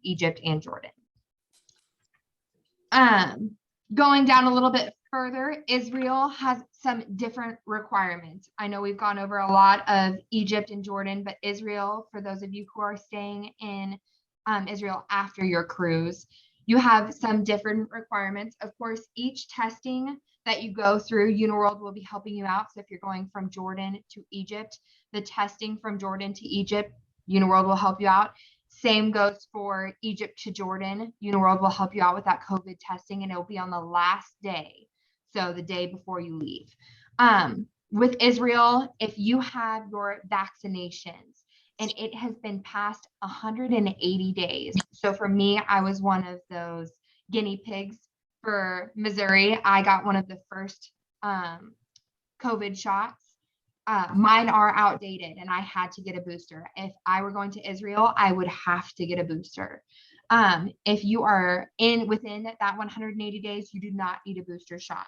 Egypt and Jordan. Going down a little bit further, Israel has some different requirements. I know we've gone over a lot of Egypt and Jordan, but Israel, for those of you who are staying in Israel after your cruise, you have some different requirements. Of course, each testing that you go through, Uniworld will be helping you out. So if you're going from Jordan to Egypt, the testing from Jordan to Egypt, Uniworld will help you out. Same goes for Egypt to Jordan. Uniworld will help you out with that COVID testing, and it'll be on the last day. So the day before you leave. With Israel, if you have your vaccinations and it has been past 180 days. So for me, I was one of those guinea pigs for Missouri. I got one of the first COVID shots. Mine are outdated and I had to get a booster. If I were going to Israel, I would have to get a booster. If you are within that 180 days, you do not need a booster shot.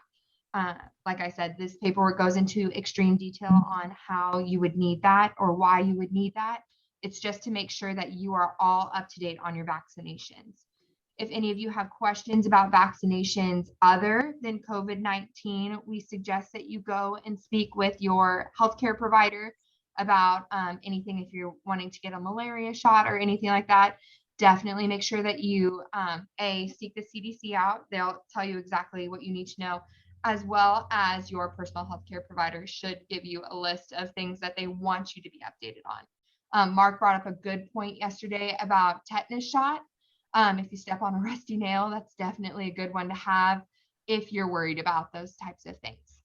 Like I said, this paperwork goes into extreme detail on how you would need that or why you would need that. It's just to make sure that you are all up to date on your vaccinations. If any of you have questions about vaccinations other than COVID-19, we suggest that you go and speak with your healthcare provider about anything. If you're wanting to get a malaria shot or anything like that, definitely make sure that you seek the CDC out. They'll tell you exactly what you need to know, as well as your personal healthcare provider should give you a list of things that they want you to be updated on. Mark brought up a good point yesterday about tetanus shot. If you step on a rusty nail, that's definitely a good one to have if you're worried about those types of things.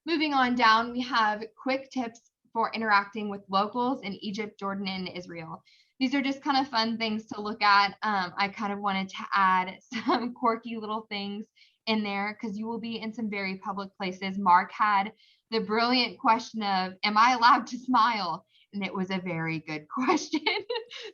Moving on down, we have quick tips for interacting with locals in Egypt, Jordan, and Israel. These are just kind of fun things to look at. I kind of wanted to add some quirky little things in there because you will be in some very public places. Mark had the brilliant question of, am I allowed to smile? And it was a very good question.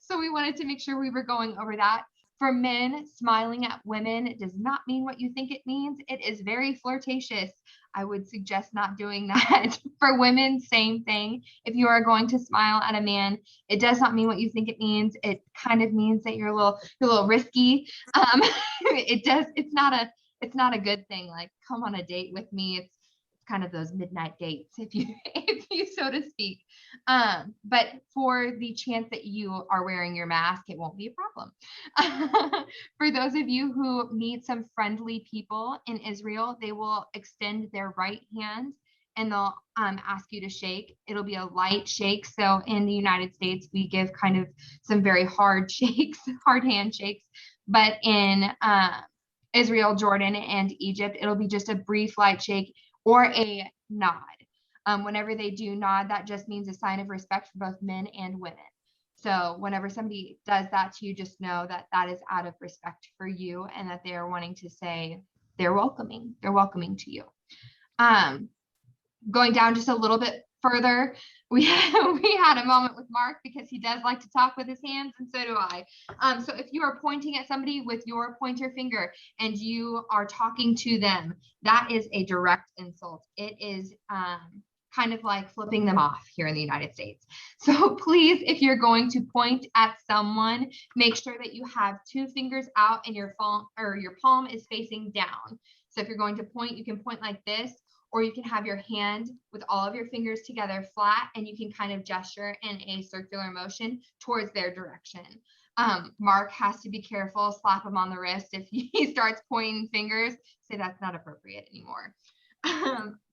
So we wanted to make sure we were going over that. For men, smiling at women does not mean what you think it means. It is very flirtatious. I would suggest not doing that. For women, same thing. If you are going to smile at a man, it does not mean what you think it means. It kind of means that you're a little risky. It's not a good thing. Like, come on a date with me. It's kind of those midnight dates, if you so to speak. But for the chance that you are wearing your mask, it won't be a problem. For those of you who meet some friendly people in Israel, they will extend their right hand and they'll ask you to shake. It'll be a light shake. So in the United States, we give kind of some very hard shakes, hard handshakes. But in Israel, Jordan, and Egypt, it'll be just a brief light shake or a nod. Whenever they do nod, that just means a sign of respect for both men and women. So whenever somebody does that to you, just know that that is out of respect for you and that they are wanting to say they're welcoming to you. Going down just a little bit further, we had a moment with Mark because he does like to talk with his hands, and so do I. So if you are pointing at somebody with your pointer finger and you are talking to them, that is a direct insult. It is kind of like flipping them off here in the United States. So please, if you're going to point at someone, make sure that you have 2 fingers out and your palm is facing down. So if you're going to point, you can point like this, or you can have your hand with all of your fingers together flat, and you can kind of gesture in a circular motion towards their direction. Mark has to be careful, slap him on the wrist if he starts pointing fingers, say that's not appropriate anymore.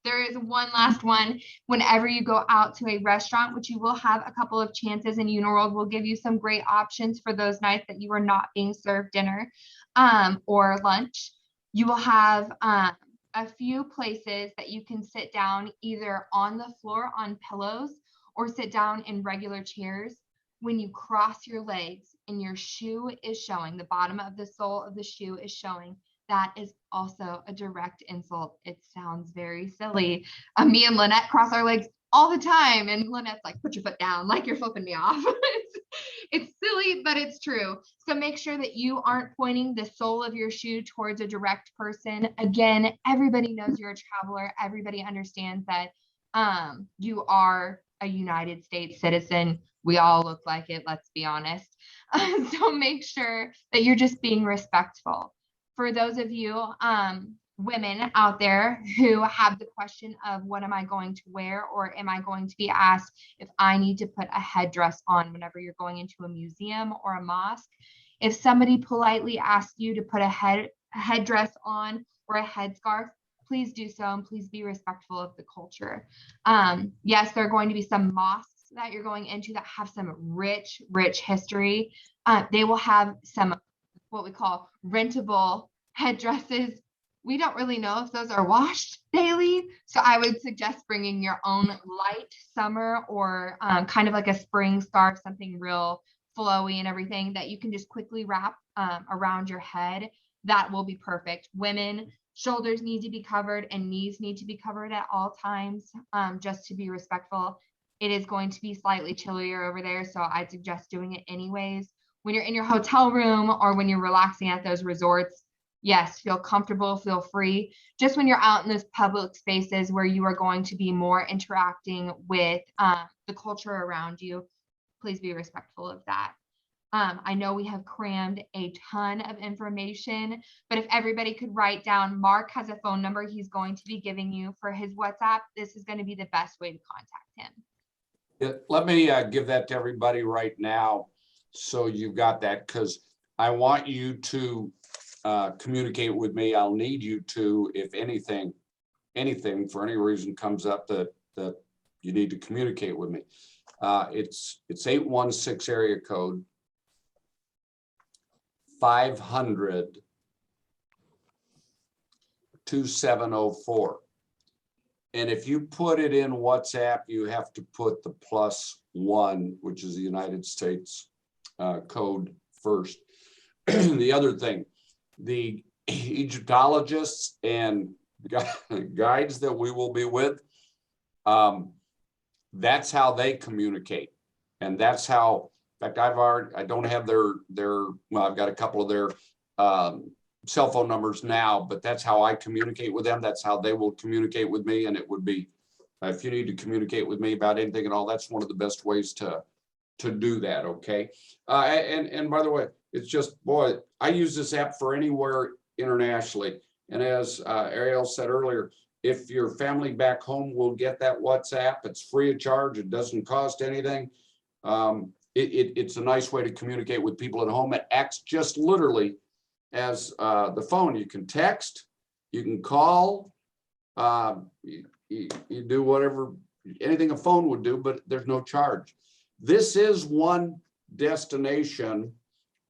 There is one last one. Whenever you go out to a restaurant, which you will have a couple of chances, and Uniworld will give you some great options for those nights that you are not being served dinner or lunch, you will have a few places that you can sit down either on the floor on pillows or sit down in regular chairs. When you cross your legs and your shoe is showing, the bottom of the sole of the shoe is showing, that is also a direct insult. It sounds very silly. Me and Lynette cross our legs all the time, and Lynette's like, put your foot down, like you're flipping me off. It's silly, but it's true. So make sure that you aren't pointing the sole of your shoe towards a direct person. Again, everybody knows you're a traveler. Everybody understands that you are a United States citizen. We all look like it, let's be honest. So make sure that you're just being respectful. For those of you women out there who have the question of what am I going to wear, or am I going to be asked if I need to put a headdress on whenever you're going into a museum or a mosque, if somebody politely asks you to put a headdress on or a headscarf, please do so, and please be respectful of the culture. Yes, there are going to be some mosques that you're going into that have some rich history. They will have some what we call rentable headdresses. We don't really know if those are washed daily, so I would suggest bringing your own light summer or kind of like a spring scarf, something real flowy and everything that you can just quickly wrap around your head. That will be perfect. Women, shoulders need to be covered and knees need to be covered at all times, just to be respectful. It is going to be slightly chillier over there, so I'd suggest doing it anyways. When you're in your hotel room or when you're relaxing at those resorts, yes, feel comfortable, feel free. Just when you're out in those public spaces where you are going to be more interacting with the culture around you, please be respectful of that. I know we have crammed a ton of information, but if everybody could write down, Mark has a phone number he's going to be giving you for his WhatsApp. This is going to be the best way to contact him. Yeah, let me give that to everybody right now, so you've got that, because I want you to communicate with me. I'll need you to, if anything for any reason comes up that you need to communicate with me. It's 816 area code 500-2704. And if you put it in WhatsApp, you have to put the +1, which is the United States code first. The other thing, the Egyptologists and guides that we will be with, that's how they communicate. And that's how, in fact, I don't have their well, I've got a couple of their cell phone numbers now, but that's how I communicate with them. That's how they will communicate with me. And it would be, if you need to communicate with me about anything at all, that's one of the best ways to do that. Okay. And by the way, it's just, boy, I use this app for anywhere internationally. And as Ariel said earlier, if your family back home will get that WhatsApp, it's free of charge. It doesn't cost anything. It's a nice way to communicate with people at home. It acts just literally as the phone. You can text, you can call, you do whatever, anything a phone would do, but there's no charge. This is one destination.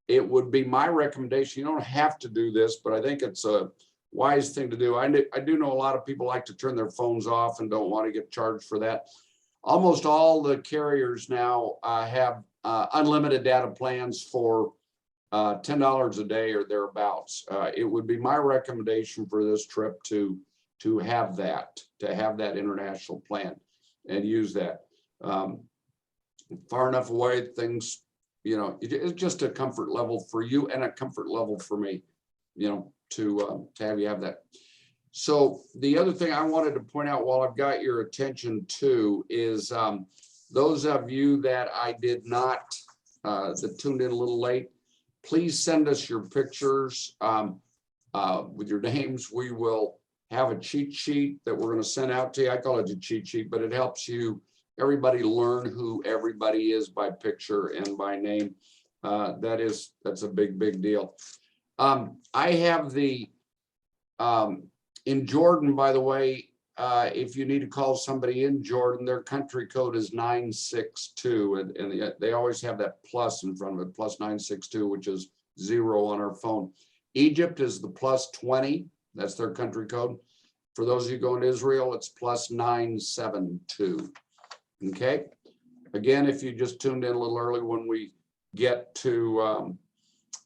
It would be my recommendation. You don't have to do this, but I think it's a wise thing to do. I do know a lot of people like to turn their phones off and don't want to get charged for that. Almost all the carriers now have unlimited data plans for $10 a day or thereabouts. It would be my recommendation for this trip to have that international plan and use that. Far enough away, things, you know, it's just a comfort level for you and a comfort level for me, you know, to have you have that. So the other thing I wanted to point out while I've got your attention too is those of you that I did not, that tuned in a little late, please send us your pictures with your names. We will have a cheat sheet that we're going to send out to you. I call it a cheat sheet, but it helps everybody learn who everybody is by picture and by name. That's a big deal. I have in Jordan, by the way, if you need to call somebody in Jordan, their country code is 962, and they always have that plus in front of it, plus 962, which is 0 on our phone. Egypt is the plus 20, that's their country code. For those of you going to Israel, it's plus 972. Okay. Again, if you just tuned in a little early, when we get to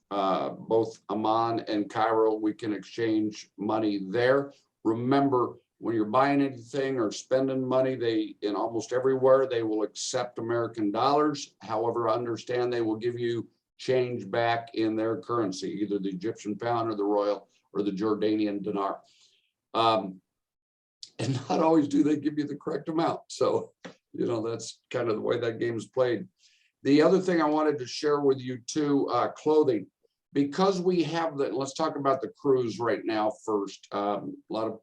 both Amman and Cairo, we can exchange money there. Remember, when you're buying anything or spending money, in almost everywhere, they will accept American dollars. However, understand they will give you change back in their currency, either the Egyptian pound or the royal or the Jordanian dinar. And not always do they give you the correct amount. So, that's kind of the way that game is played. The other thing I wanted to share with you too, clothing, because we have let's talk about the cruise right now first. A lot of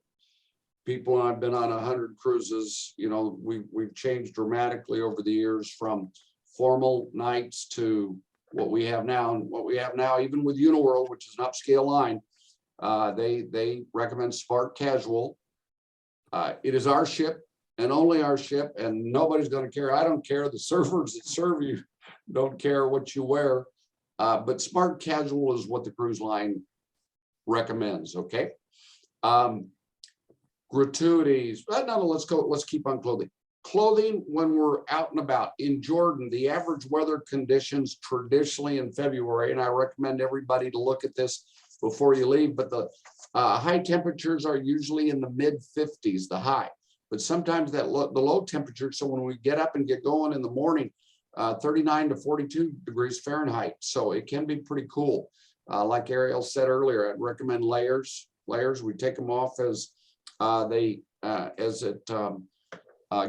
people, and I've been on 100 cruises, we've changed dramatically over the years from formal nights to what we have now. And what we have now, even with Uniworld, which is an upscale line, they recommend smart casual. It is our ship and only our ship, and nobody's going to care. I don't care. The servers that serve you don't care what you wear. But smart casual is what the cruise line recommends. Okay. Gratuities. No, let's keep on clothing. Clothing when we're out and about. In Jordan, the average weather conditions traditionally in February, and I recommend everybody to look at this before you leave, but the high temperatures are usually in the mid 50s, the high, but sometimes the low temperature. So when we get up and get going in the morning, 39 to 42 degrees Fahrenheit. So it can be pretty cool. Like Ariel said earlier, I'd recommend layers. We take them off as it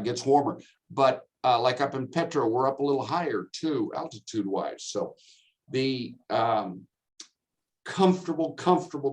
gets warmer. But like up in Petra, we're up a little higher too, altitude wise. So the comfortable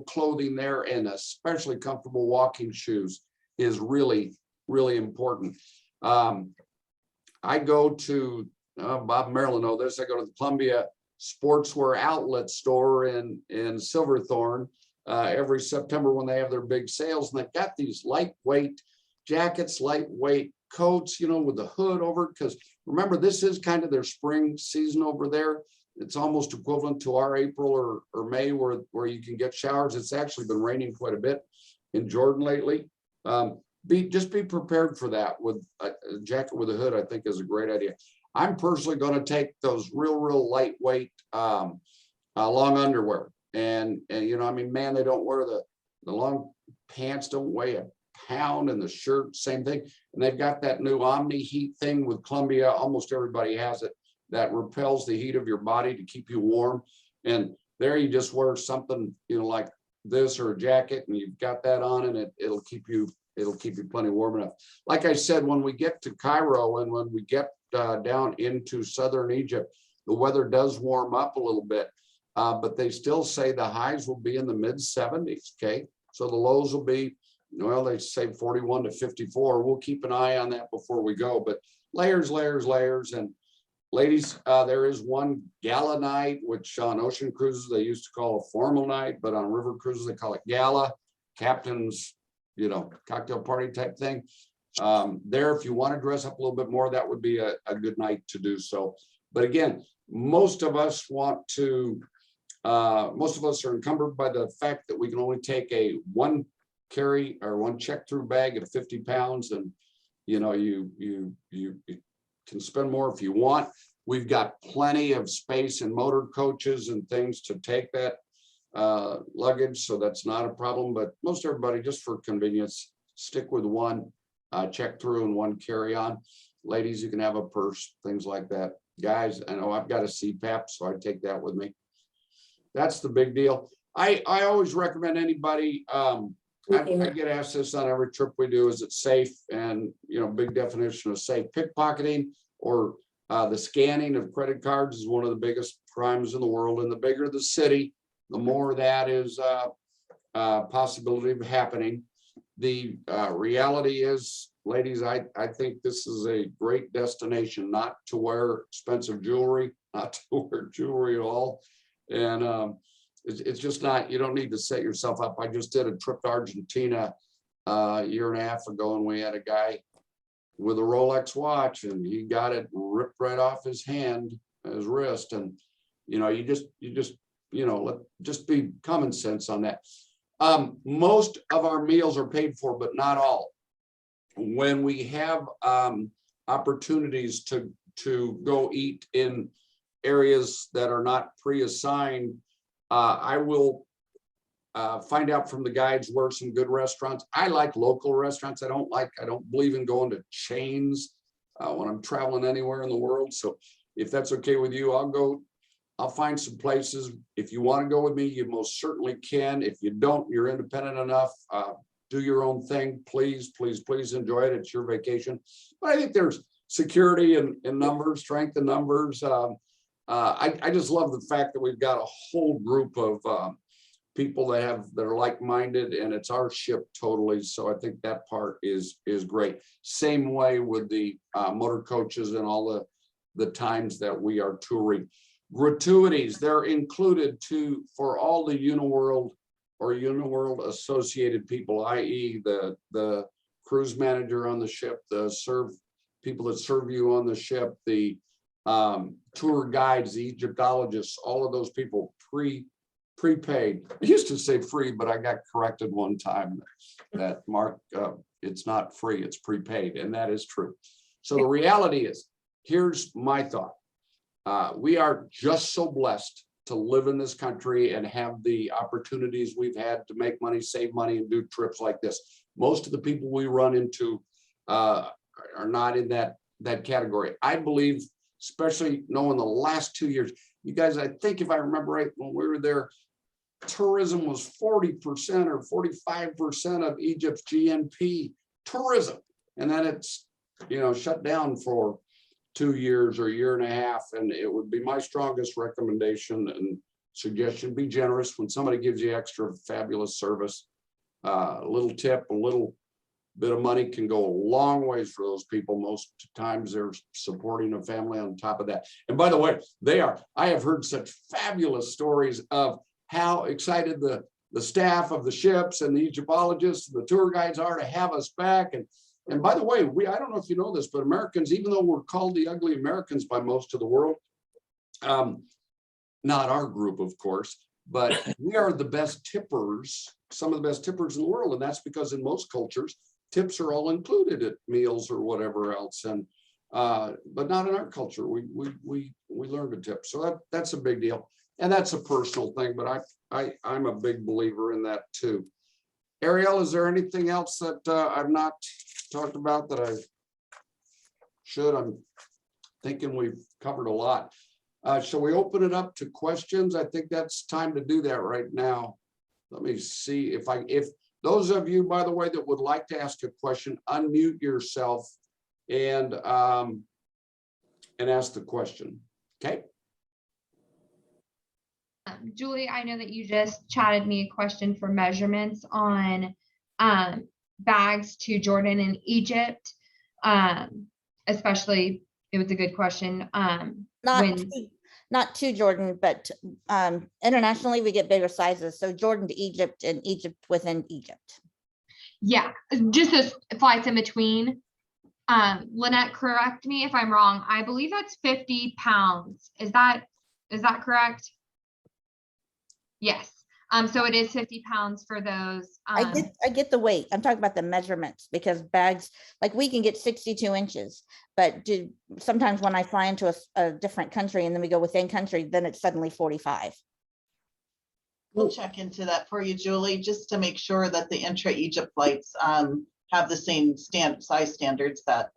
clothing there, and especially comfortable walking shoes, is really important. I go to Bob and Marilyn know this. I go to the Columbia Sportswear Outlet store in Silverthorne every September when they have their big sales, and they've got these lightweight jackets, lightweight coats, with the hood over it. Because remember, this is kind of their spring season over there. It's almost equivalent to our April or May where you can get showers. It's actually been raining quite a bit in Jordan lately. Just be prepared for that. With a jacket with a hood, I think is a great idea. I'm personally going to take those real lightweight long underwear, and man, they don't wear the long pants, don't weigh a pound, and the shirt same thing. And they've got that new Omni Heat thing with Columbia. Almost everybody has it, that repels the heat of your body to keep you warm. And there you just wear something like this or a jacket, and you've got that on, and it'll keep you plenty warm enough. Like I said, when we get to Cairo and when we get down into southern Egypt, the weather does warm up a little bit, but they still say the highs will be in the mid 70s. Okay, so the lows will be, they say 41 to 54. We'll keep an eye on that before we go. But layers. And ladies, there is one gala night, which on ocean cruises they used to call a formal night, but on river cruises they call it gala. Captain's, cocktail party type thing. There, if you want to dress up a little bit more, that would be a good night to do so. But again, most of us are encumbered by the fact that we can only take a one carry or one check through bag of 50 pounds, and you can spend more if you want. We've got plenty of space in motor coaches and things to take that luggage, so that's not a problem. But most everybody, just for convenience, stick with one check through and one carry on. Ladies, you can have a purse, things like that. Guys, I know I've got a CPAP, so I take that with me. That's the big deal. I always recommend anybody I get asked this on every trip we do, is it safe? And, you know, big definition of safe. Pickpocketing or the scanning of credit cards is one of the biggest crimes in the world. And the bigger the city, the more that is possibility of happening. The reality is, ladies, I think this is a great destination, not to wear expensive jewelry, not to wear jewelry at all. And it's just not, you don't need to set yourself up. I just did a trip to Argentina a year and a half ago, and we had a guy with a Rolex watch, and he got it ripped right off his hand, his wrist. And, you know, you just, you know, just be common sense on that. Most of our meals are paid for, but not all. When we have opportunities to go eat in areas that are not pre-assigned, I will find out from the guides where some good restaurants. I like local restaurants. I don't believe in going to chains when I'm traveling anywhere in the world. So if that's okay with you, I'll find some places. If you want to go with me, you most certainly can. If you don't, you're independent enough. Do your own thing. Please, please, please enjoy it. It's your vacation. But I think there's security in numbers, strength in numbers. I just love the fact that we've got a whole group of people that are like-minded, and it's our ship totally. So I think that part is great. Same way with the motor coaches and all the times that we are touring. Gratuities, they're included for all the Uniworld or Uniworld associated people, i.e. the cruise manager on the ship, the people that serve you on the ship, the tour guides, the Egyptologists, all of those people prepaid. I used to say free, but I got corrected one time that Mark, it's not free, it's prepaid, and that is true. So the reality is, here's my thought. We are just so blessed to live in this country and have the opportunities we've had to make money, save money, and do trips like this. Most of the people we run into are not in that category. I believe, especially knowing the last 2 years, you guys, I think if I remember right, when we were there, tourism was 40% or 45% of Egypt's GNP, tourism. And then it's, you know, shut down for 2 years or a year and a half. And it would be my strongest recommendation and suggestion: be generous when somebody gives you extra fabulous service. A little tip, a little bit of money can go a long ways for those people. Most times they're supporting a family on top of that. And by the way, I have heard such fabulous stories of how excited the staff of the ships and the Egyptologists and the tour guides are to have us back. And by the way, I don't know if you know this, but Americans, even though we're called the ugly Americans by most of the world, not our group, of course, but we are the best tippers, some of the best tippers in the world. And that's because in most cultures, tips are all included at meals or whatever else. And but not in our culture. We learn to tip. So that's a big deal. And that's a personal thing, but I'm a big believer in that too. Ariel, is there anything else that I've not talked about that I should? I'm thinking we've covered a lot. Shall we open it up to questions? I think that's time to do that right now. Let me see if those of you, by the way, that would like to ask a question, unmute yourself and ask the question. Okay. Julie, I know that you just chatted me a question for measurements on bags to Jordan and Egypt. Especially, it was a good question. Not to Jordan, but internationally we get bigger sizes. So Jordan to Egypt and Egypt within Egypt. Yeah, just as flights in between. Lynette, correct me if I'm wrong. I believe that's 50 pounds. Is that correct? Yes. So it is 50 pounds for those. I get the weight. I'm talking about the measurements, because bags, like we can get 62 inches, but sometimes when I fly into a different country and then we go within country, then it's suddenly 45. We'll check into that for you, Julie, just to make sure that the intra-Egypt flights have the same size standards that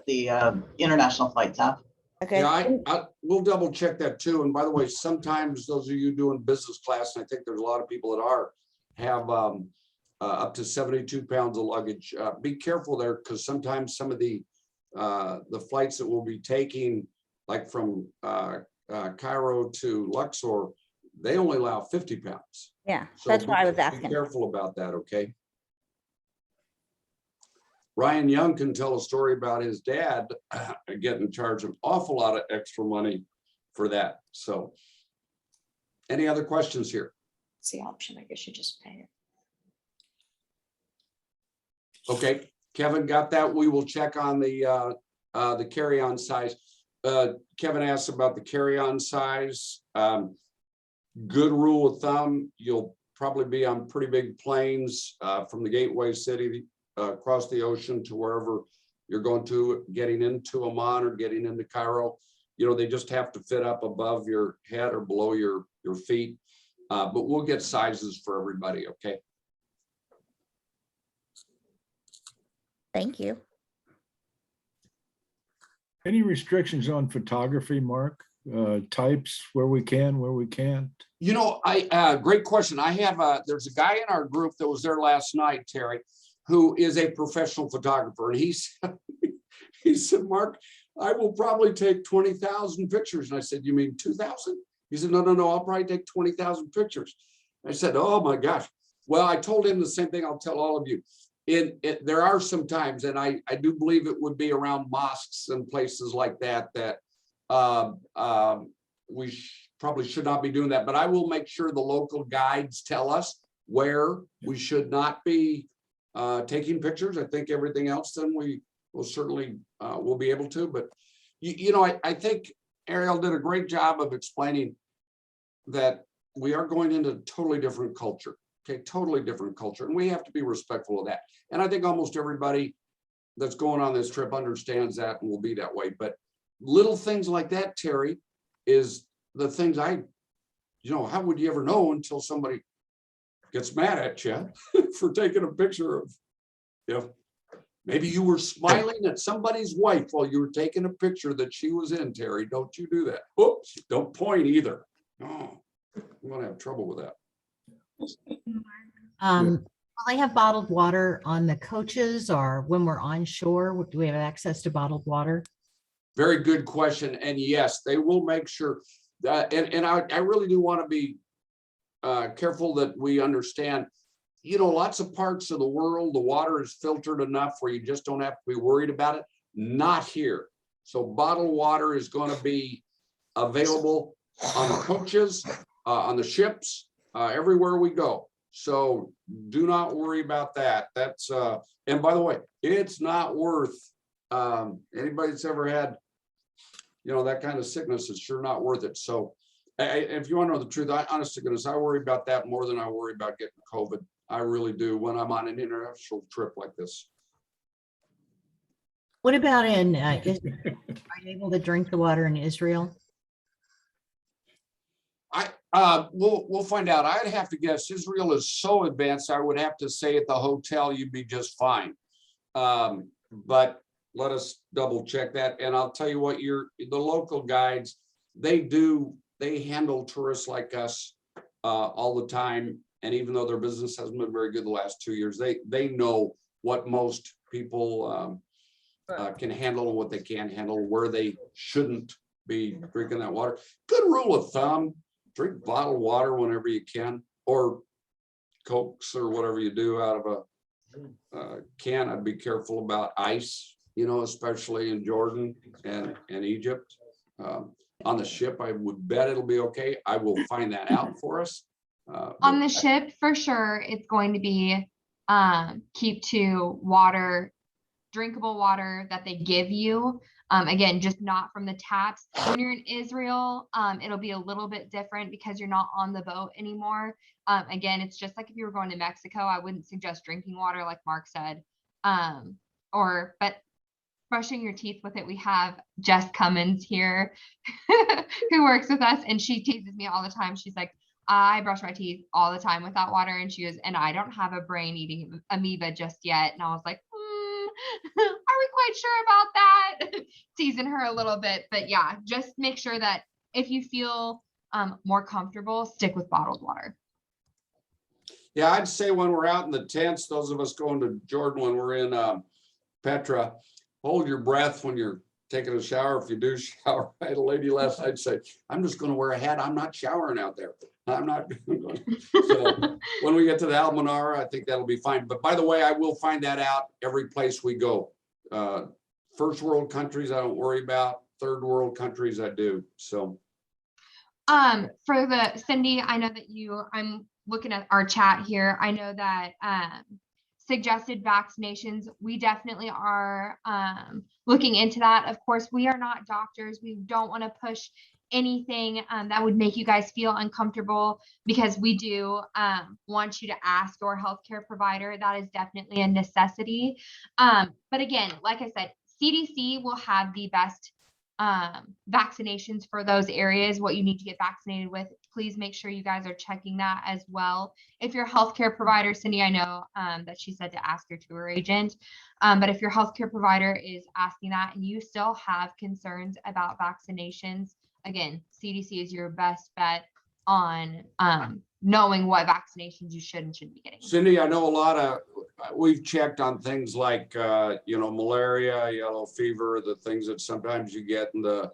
the international flights have. Okay. Yeah, we'll double check that too. And by the way, sometimes those of you doing business class, and I think there's a lot of people that are, have up to 72 pounds of luggage. Be careful there, because sometimes some of the flights that we'll be taking, like from Cairo to Luxor, they only allow 50 pounds. Yeah, So that's why I was be asking. careful about that, okay? Ryan Young can tell a story about his dad getting charged an awful lot of extra money for that. So any other questions here? It's the option. I guess you just pay it. Okay, Kevin got that. We will check on the carry-on size. Kevin asked about the carry-on size. Good rule of thumb, you'll probably be on pretty big planes from the gateway city across the ocean to wherever you're going to, getting into Amman or getting into Cairo. You know, they just have to fit up above your head or below your feet. But we'll get sizes for everybody, okay? Thank you. Any restrictions on photography, Mark? Types, where we can, where we can't? You know, great question. I have there's a guy in our group that was there last night, Terry, who is a professional photographer. And he said, Mark, I will probably take 20,000 pictures. And I said, you mean 2,000? He said, no, I'll probably take 20,000 pictures. I said, oh my gosh. Well, I told him the same thing I'll tell all of you. There are some times, and I do believe it would be around mosques and places like that, that we probably should not be doing that. But I will make sure the local guides tell us where we should not be taking pictures. I think everything else, then we will certainly will be able to. But you know, I think Ariel did a great job of explaining that we are going into a totally different culture. Okay, totally different culture, and we have to be respectful of that. And I think almost everybody that's going on this trip understands that and will be that way. But little things like that, Terry, is the things how would you ever know until somebody gets mad at you for taking a picture of, maybe you were smiling at somebody's wife while you were taking a picture that she was in, Terry. Don't you do that. Oops, don't point either. Oh, I'm gonna have trouble with that. Will they have bottled water on the coaches, or when we're on shore, do we have access to bottled water? Very good question. And yes, they will make sure that, and I really do want to be careful that we understand, lots of parts of the world, the water is filtered enough where you just don't have to be worried about it. Not here. So bottled water is going to be available on the coaches, on the ships, everywhere we go. So do not worry about that. That's and by the way, it's not worth anybody that's ever had that kind of sickness. It's sure not worth it. So if you want to know the truth, honest to goodness, I worry about that more than I worry about getting COVID. I really do when I'm on an international trip like this. What about in Israel? Are you able to drink the water in Israel? We'll find out. I'd have to guess Israel is so advanced. I would have to say at the hotel you'd be just fine. But let us double check that. And I'll tell you what, the local guides, they handle tourists like us all the time. And even though their business hasn't been very good the last 2 years, they know what most people can handle and what they can't handle, where they shouldn't be drinking that water. Good rule of thumb. Drink bottled water whenever you can, or Cokes or whatever you do out of a can. I'd be careful about ice, especially in Jordan and Egypt. On the ship, I would bet it'll be okay. I will find that out for us. On the ship, for sure, it's going to be keep to water, drinkable water that they give you. Again, just not from the taps. When you're in Israel, it'll be a little bit different because you're not on the boat anymore. Again, it's just like if you were going to Mexico, I wouldn't suggest drinking water like Mark said. But brushing your teeth with it. We have Jess Cummins here who works with us, and she teases me all the time. She's like, I brush my teeth all the time with that water. And she goes, and I don't have a brain eating amoeba just yet. And I was like, are we quite sure about that? Teasing her a little bit, but yeah, just make sure that if you feel more comfortable, stick with bottled water. Yeah, I'd say when we're out in the tents, those of us going to Jordan, when we're in Petra, hold your breath when you're taking a shower. If you do shower, I had a lady last night say, I'm just gonna wear a hat. I'm not showering out there. I'm not. So when we get to the Almanara, I think that'll be fine. But by the way, I will find that out every place we go. First world countries, I don't worry about. Third world countries, I do. So. For the Cindy, I know that I'm looking at our chat here. I know that suggested vaccinations, we definitely are looking into that. Of course, we are not doctors. We don't want to push anything that would make you guys feel uncomfortable, because we do want you to ask your healthcare provider. That is definitely a necessity. But again, like I said, CDC will have the best vaccinations for those areas, what you need to get vaccinated with. Please make sure you guys are checking that as well. If your healthcare provider, Cindy, I know that she said to ask your tour agent, but if your healthcare provider is asking that and you still have concerns about vaccinations, again, CDC is your best bet on knowing what vaccinations you should and shouldn't be getting. Cindy, I know we've checked on things like, malaria, yellow fever, the things that sometimes you get in the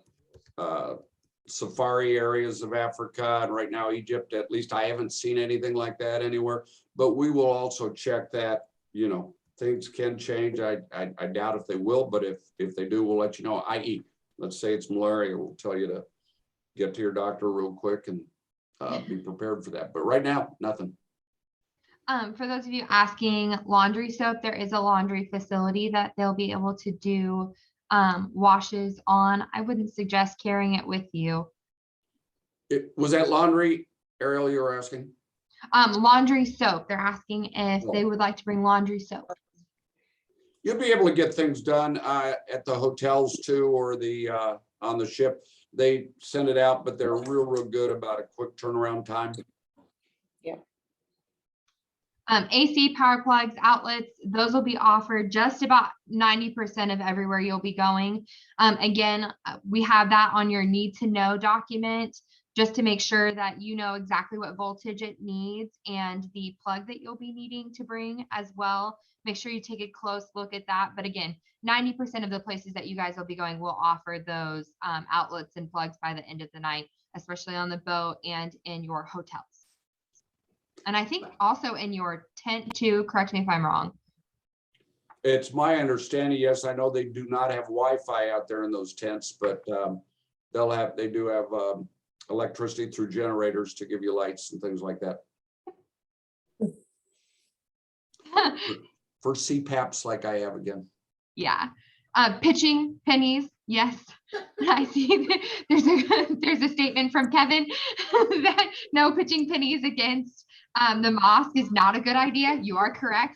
safari areas of Africa, and right now Egypt. At least I haven't seen anything like that anywhere, but we will also check that. Things can change. I doubt if they will, but if they do, we'll let you know. I.e., let's say it's malaria, we'll tell you to get to your doctor real quick and be prepared for that. But right now, nothing. For those of you asking, laundry soap, there is a laundry facility that they'll be able to do washes on. I wouldn't suggest carrying it with you. Was that laundry, Ariel, you were asking? Laundry soap. They're asking if they would like to bring laundry soap. You'll be able to get things done at the hotels too, or on the ship. They send it out, but they're real good about a quick turnaround time. AC power plugs, outlets, those will be offered just about 90% of everywhere you'll be going. Again, we have that on your need to know document, just to make sure that you know exactly what voltage it needs and the plug that you'll be needing to bring as well. Make sure you take a close look at that. But again, 90% of the places that you guys will be going will offer those outlets and plugs by the end of the night, especially on the boat and in your hotels. And I think also in your tent too, correct me if I'm wrong. It's my understanding, yes, I know they do not have Wi-Fi out there in those tents, but they do have electricity through generators to give you lights and things like that. For CPAPs like I have again. Yeah. Pitching pennies. Yes. I see there's a statement from Kevin that no pitching pennies against the mosque is not a good idea. You are correct.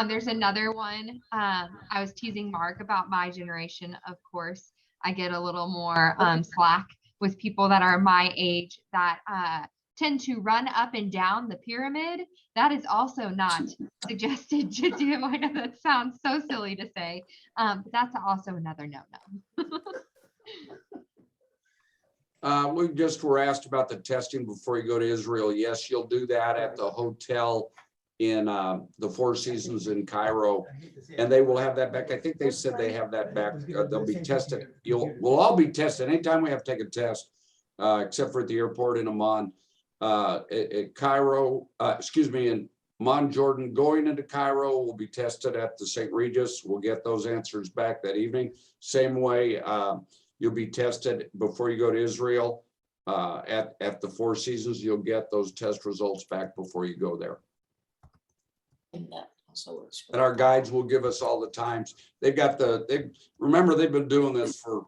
There's another one. I was teasing Mark about my generation. Of course, I get a little more slack with people that are my age that tend to run up and down the pyramid. That is also not suggested to do. I know that sounds so silly to say, but that's also another no-no. We just were asked about the testing before you go to Israel. Yes, you'll do that at the hotel in the Four Seasons in Cairo, and they will have that back. I think they said they have that back. They'll be tested. We'll all be tested anytime we have to take a test, except for at the airport in Amman. At Cairo, in Amman, Jordan, going into Cairo, will be tested at the St. Regis. We'll get those answers back that evening. Same way, you'll be tested before you go to Israel at the Four Seasons. You'll get those test results back before you go there. And that also works. And our guides will give us all the times. Remember, they've been doing this for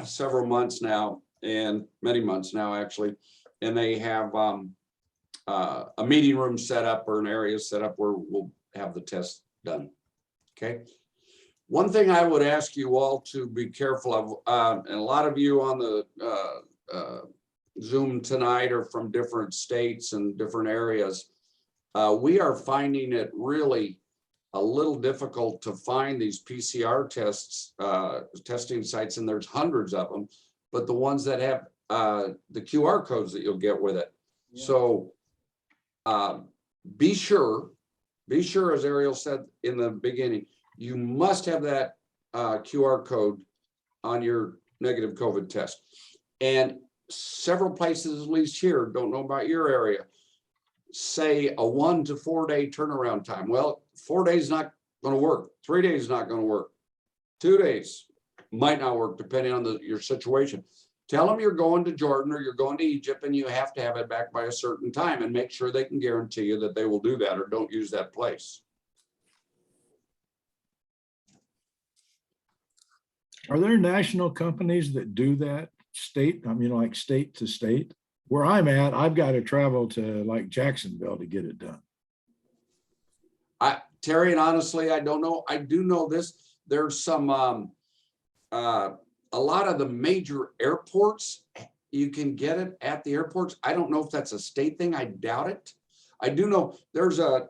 several months now, and many months now, actually. And they have a meeting room set up or an area set up where we'll have the test done. Okay. One thing I would ask you all to be careful of, and a lot of you on the Zoom tonight are from different states and different areas. We are finding it really a little difficult to find these PCR testing sites, and there's hundreds of them, but the ones that have the QR codes that you'll get with it. Yeah. So be sure, as Ariel said in the beginning, you must have that QR code on your negative COVID test. And several places, at least here, don't know about your area, say a 1 to 4 day turnaround time. Well, 4 days not going to work. 3 days not going to work. 2 days might not work depending on your situation. Tell them you're going to Jordan or you're going to Egypt and you have to have it back by a certain time, and make sure they can guarantee you that they will do that, or don't use that place. Are there national companies that do that state? I mean, like state to state? Where I'm at, I've got to travel to like Jacksonville to get it done. Terry, and honestly, I don't know. I do know this. There's some, a lot of the major airports, you can get it at the airports. I don't know if that's a state thing. I doubt it. I do know there's a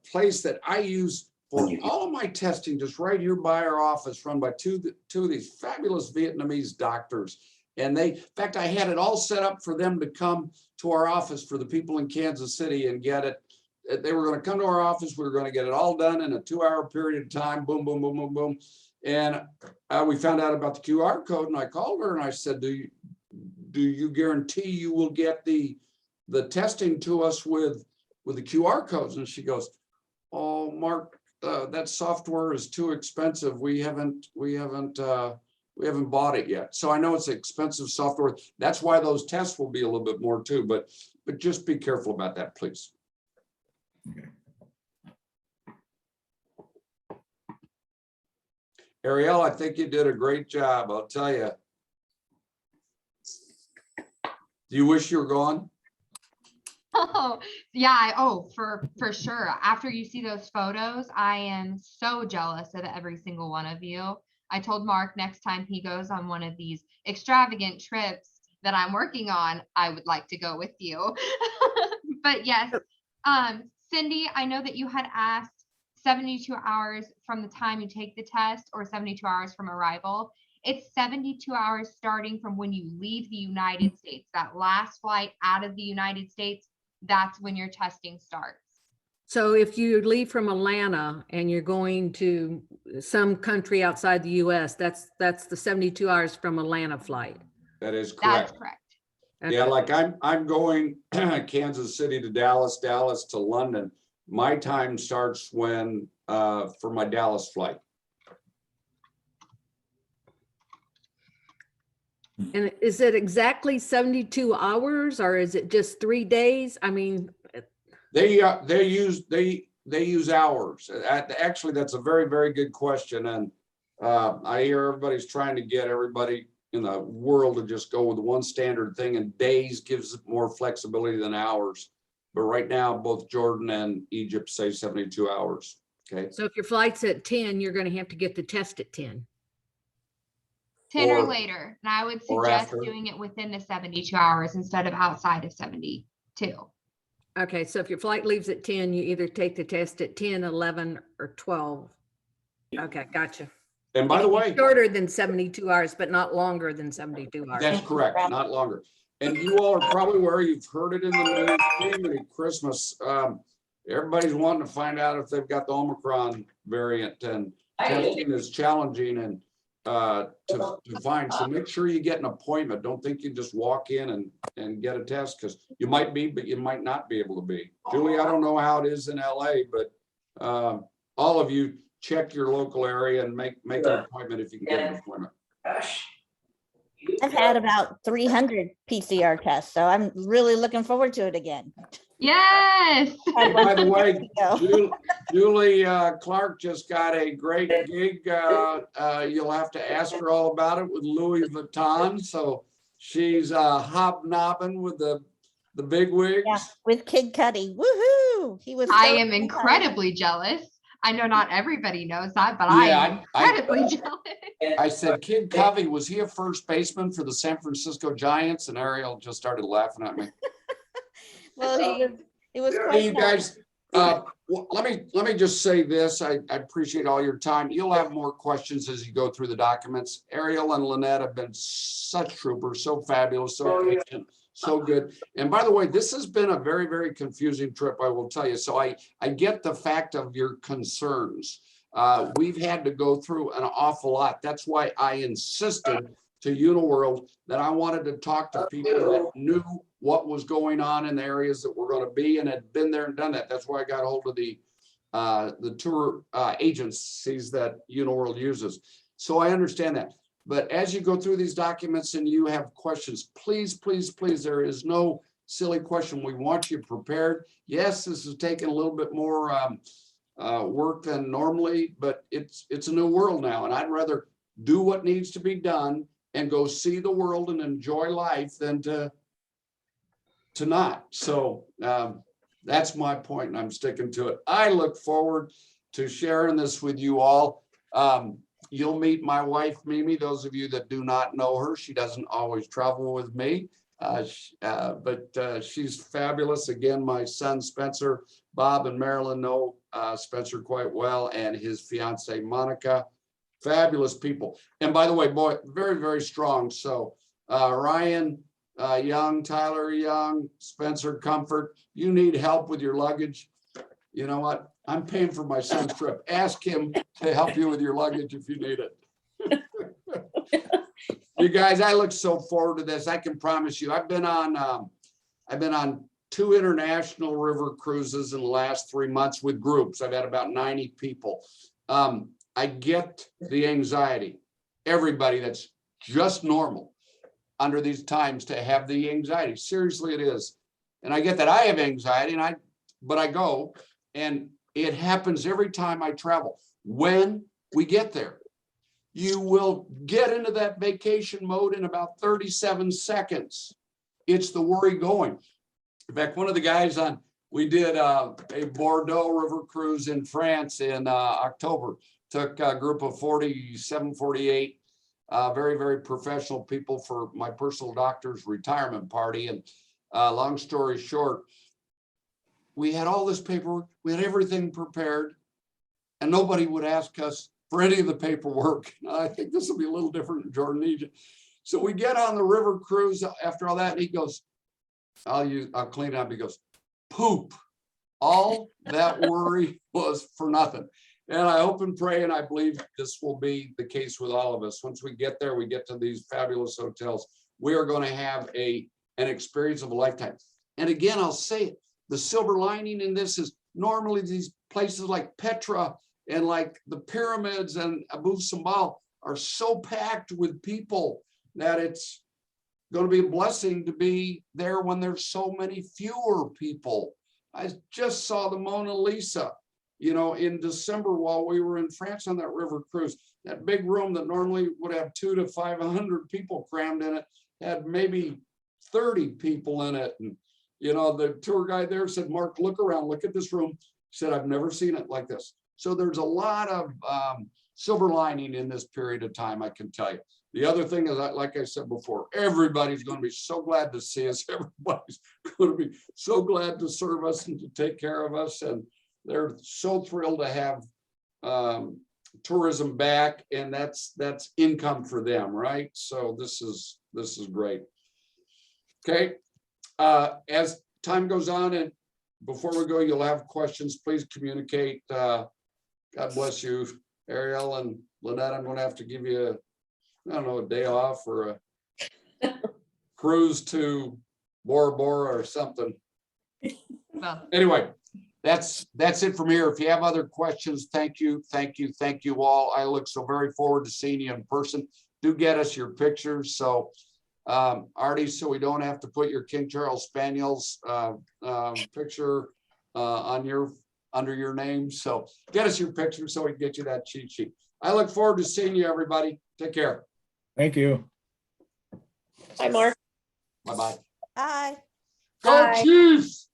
place that I use for all of my testing, just right here by our office, run by two of these fabulous Vietnamese doctors. And in fact, I had it all set up for them to come to our office for the people in Kansas City and get it. They were going to come to our office. We were going to get it all done in a 2-hour period of time. Boom, boom, boom, boom, boom. And we found out about the QR code, and I called her and I said, do you guarantee you will get the testing to us with the QR codes? And she goes, oh, Mark, that software is too expensive. We haven't bought it yet. So I know it's expensive software. That's why those tests will be a little bit more too, but just be careful about that, please. Okay. Ariel, I think you did a great job. I'll tell you. Do you wish you were gone? Oh, yeah. For sure. After you see those photos, I am so jealous of every single one of you. I told Mark next time he goes on one of these extravagant trips that I'm working on, I would like to go with you. But yes, Cindy, I know that you had asked 72 hours from the time you take the test or 72 hours from arrival. It's 72 hours starting from when you leave the United States. That last flight out of the United States, that's when your testing starts. So if you leave from Atlanta and you're going to some country outside the US, that's the 72 hours from Atlanta flight. That is correct. That's correct. Yeah, Okay. like I'm going Kansas City to Dallas, Dallas to London. My time starts when for my Dallas flight. And is it exactly 72 hours or is it just 3 days? I mean, They use hours. Actually, that's a very, very good question. And I hear everybody's trying to get everybody in the world to just go with one standard thing, and days gives it more flexibility than hours. But right now, both Jordan and Egypt say 72 hours. Okay. so if your flight's at 10, you're going to have to get the test at 10. 10 or Or- later. And I would or suggest after. doing it within the 72 hours instead of outside of 72. Okay, so if your flight leaves at 10, you either take the test at 10, 11, or 12. Okay, gotcha. And by It the can be way, shorter than 72 hours, but not longer than 72 hours. that's correct, not longer. And you all are probably aware, you've heard it in the news, even at Christmas. Everybody's wanting to find out if they've got the Omicron variant, and testing is challenging and to find. So make sure you get an appointment. Don't think you just walk in and get a test, because you might be, but you might not be able to be. Julie, I don't know how it is in LA, but all of you check your local area and make an appointment if you can get an appointment. I've had about 300 PCR tests, so I'm really looking forward to it again. Yes. Had By one the way, ago. Julie Clark just got a great gig. You'll have to ask her all about it with Louis Vuitton. So she's hobnobbing with the big wigs. Yeah, with Kid Cudi. Woohoo! He was. I so am excited. incredibly jealous. I know not everybody knows that, but Yeah, I am incredibly jealous. I said, Kid Covey, was he a first baseman for the San Francisco Giants? And Ariel just started laughing at me. Well, he was Hey, quite you young. guys, Well, let me just say this. I appreciate all your time. You'll have more questions as you go through the documents. Ariel and Lynette have been such troopers, so fabulous, so patient, so good. And by the way, this has been a very, very confusing trip, I will tell you. So I get the fact of your concerns. We've had to go through an awful lot. That's why I insisted to Uniworld that I wanted to talk to people that knew what was going on in the areas that we're going to be and had been there and done that. That's why I got a hold of the tour agencies that Uniworld uses. So I understand that. But as you go through these documents and you have questions, please, please, please, there is no silly question. We want you prepared. Yes, this is taking a little bit more work than normally, but it's a new world now. And I'd rather do what needs to be done and go see the world and enjoy life than to not. So that's my point, and I'm sticking to it. I look forward to sharing this with you all. You'll meet my wife, Mimi. Those of you that do not know her, she doesn't always travel with me, but she's fabulous. Again, my son, Spencer, Bob and Marilyn know Spencer quite well, and his fiance, Monica. Fabulous people. And by the way, boy, very, very strong. So Ryan Young, Tyler Young, Spencer Comfort, you need help with your luggage. You know what? I'm paying for my son's trip. Ask him to help you with your luggage if you need it. You guys, I look so forward to this. I can promise you, I've been on 2 international river cruises in the last 3 months with groups. I've had about 90 people. I get the anxiety. Everybody that's just normal under these times to have the anxiety. Seriously, it is. And I get that I have anxiety, but I go, and it happens every time I travel. When we get there, you will get into that vacation mode in about 37 seconds. It's the worry going. In fact, one of the guys we did a Bordeaux river cruise in France in October. Took a group of 47, 48 very, very professional people for my personal doctor's retirement party. And long story short, we had all this paperwork, we had everything prepared, and nobody would ask us for any of the paperwork. I think this will be a little different in Jordan, Egypt. So we get on the river cruise after all that, and he goes, I'll clean it up. He goes, poop. All that worry was for nothing. And I hope and pray, and I believe this will be the case with all of us. Once we get there, we get to these fabulous hotels. We are going to have an experience of a lifetime. And again, I'll say it, the silver lining in this is normally these places like Petra and like the pyramids and Abu Simbel are so packed with people that it's going to be a blessing to be there when there's so many fewer people. I just saw the Mona Lisa, you know, in December while we were in France on that river cruise. That big room that normally would have 200 to 500 people crammed in it had maybe 30 people in it. And, you know, the tour guide there said, Mark, look around, look at this room. He said, I've never seen it like this. So there's a lot of silver lining in this period of time, I can tell you. The other thing is, like I said before, everybody's going to be so glad to see us. Everybody's going to be so glad to serve us and to take care of us. And they're so thrilled to have tourism back, and that's income for them, right? So this is great. Okay, as time goes on, and before we go, you'll have questions. Please communicate. God bless you, Ariel and Lynette. I'm going to have to give you, I don't know, a day off or a cruise to Bora Bora or something. Well, Anyway. That's it from here. If you have other questions, thank you all. I look so very forward to seeing you in person. Do get us your pictures. So Artie, so we don't have to put your King Charles Spaniel's picture under your name. So get us your picture so we can get you that cheat sheet. I look forward to seeing you, everybody. Take care. Thank you. Hi, Mark. Bye-bye. Bye. Go Bye. Chiefs!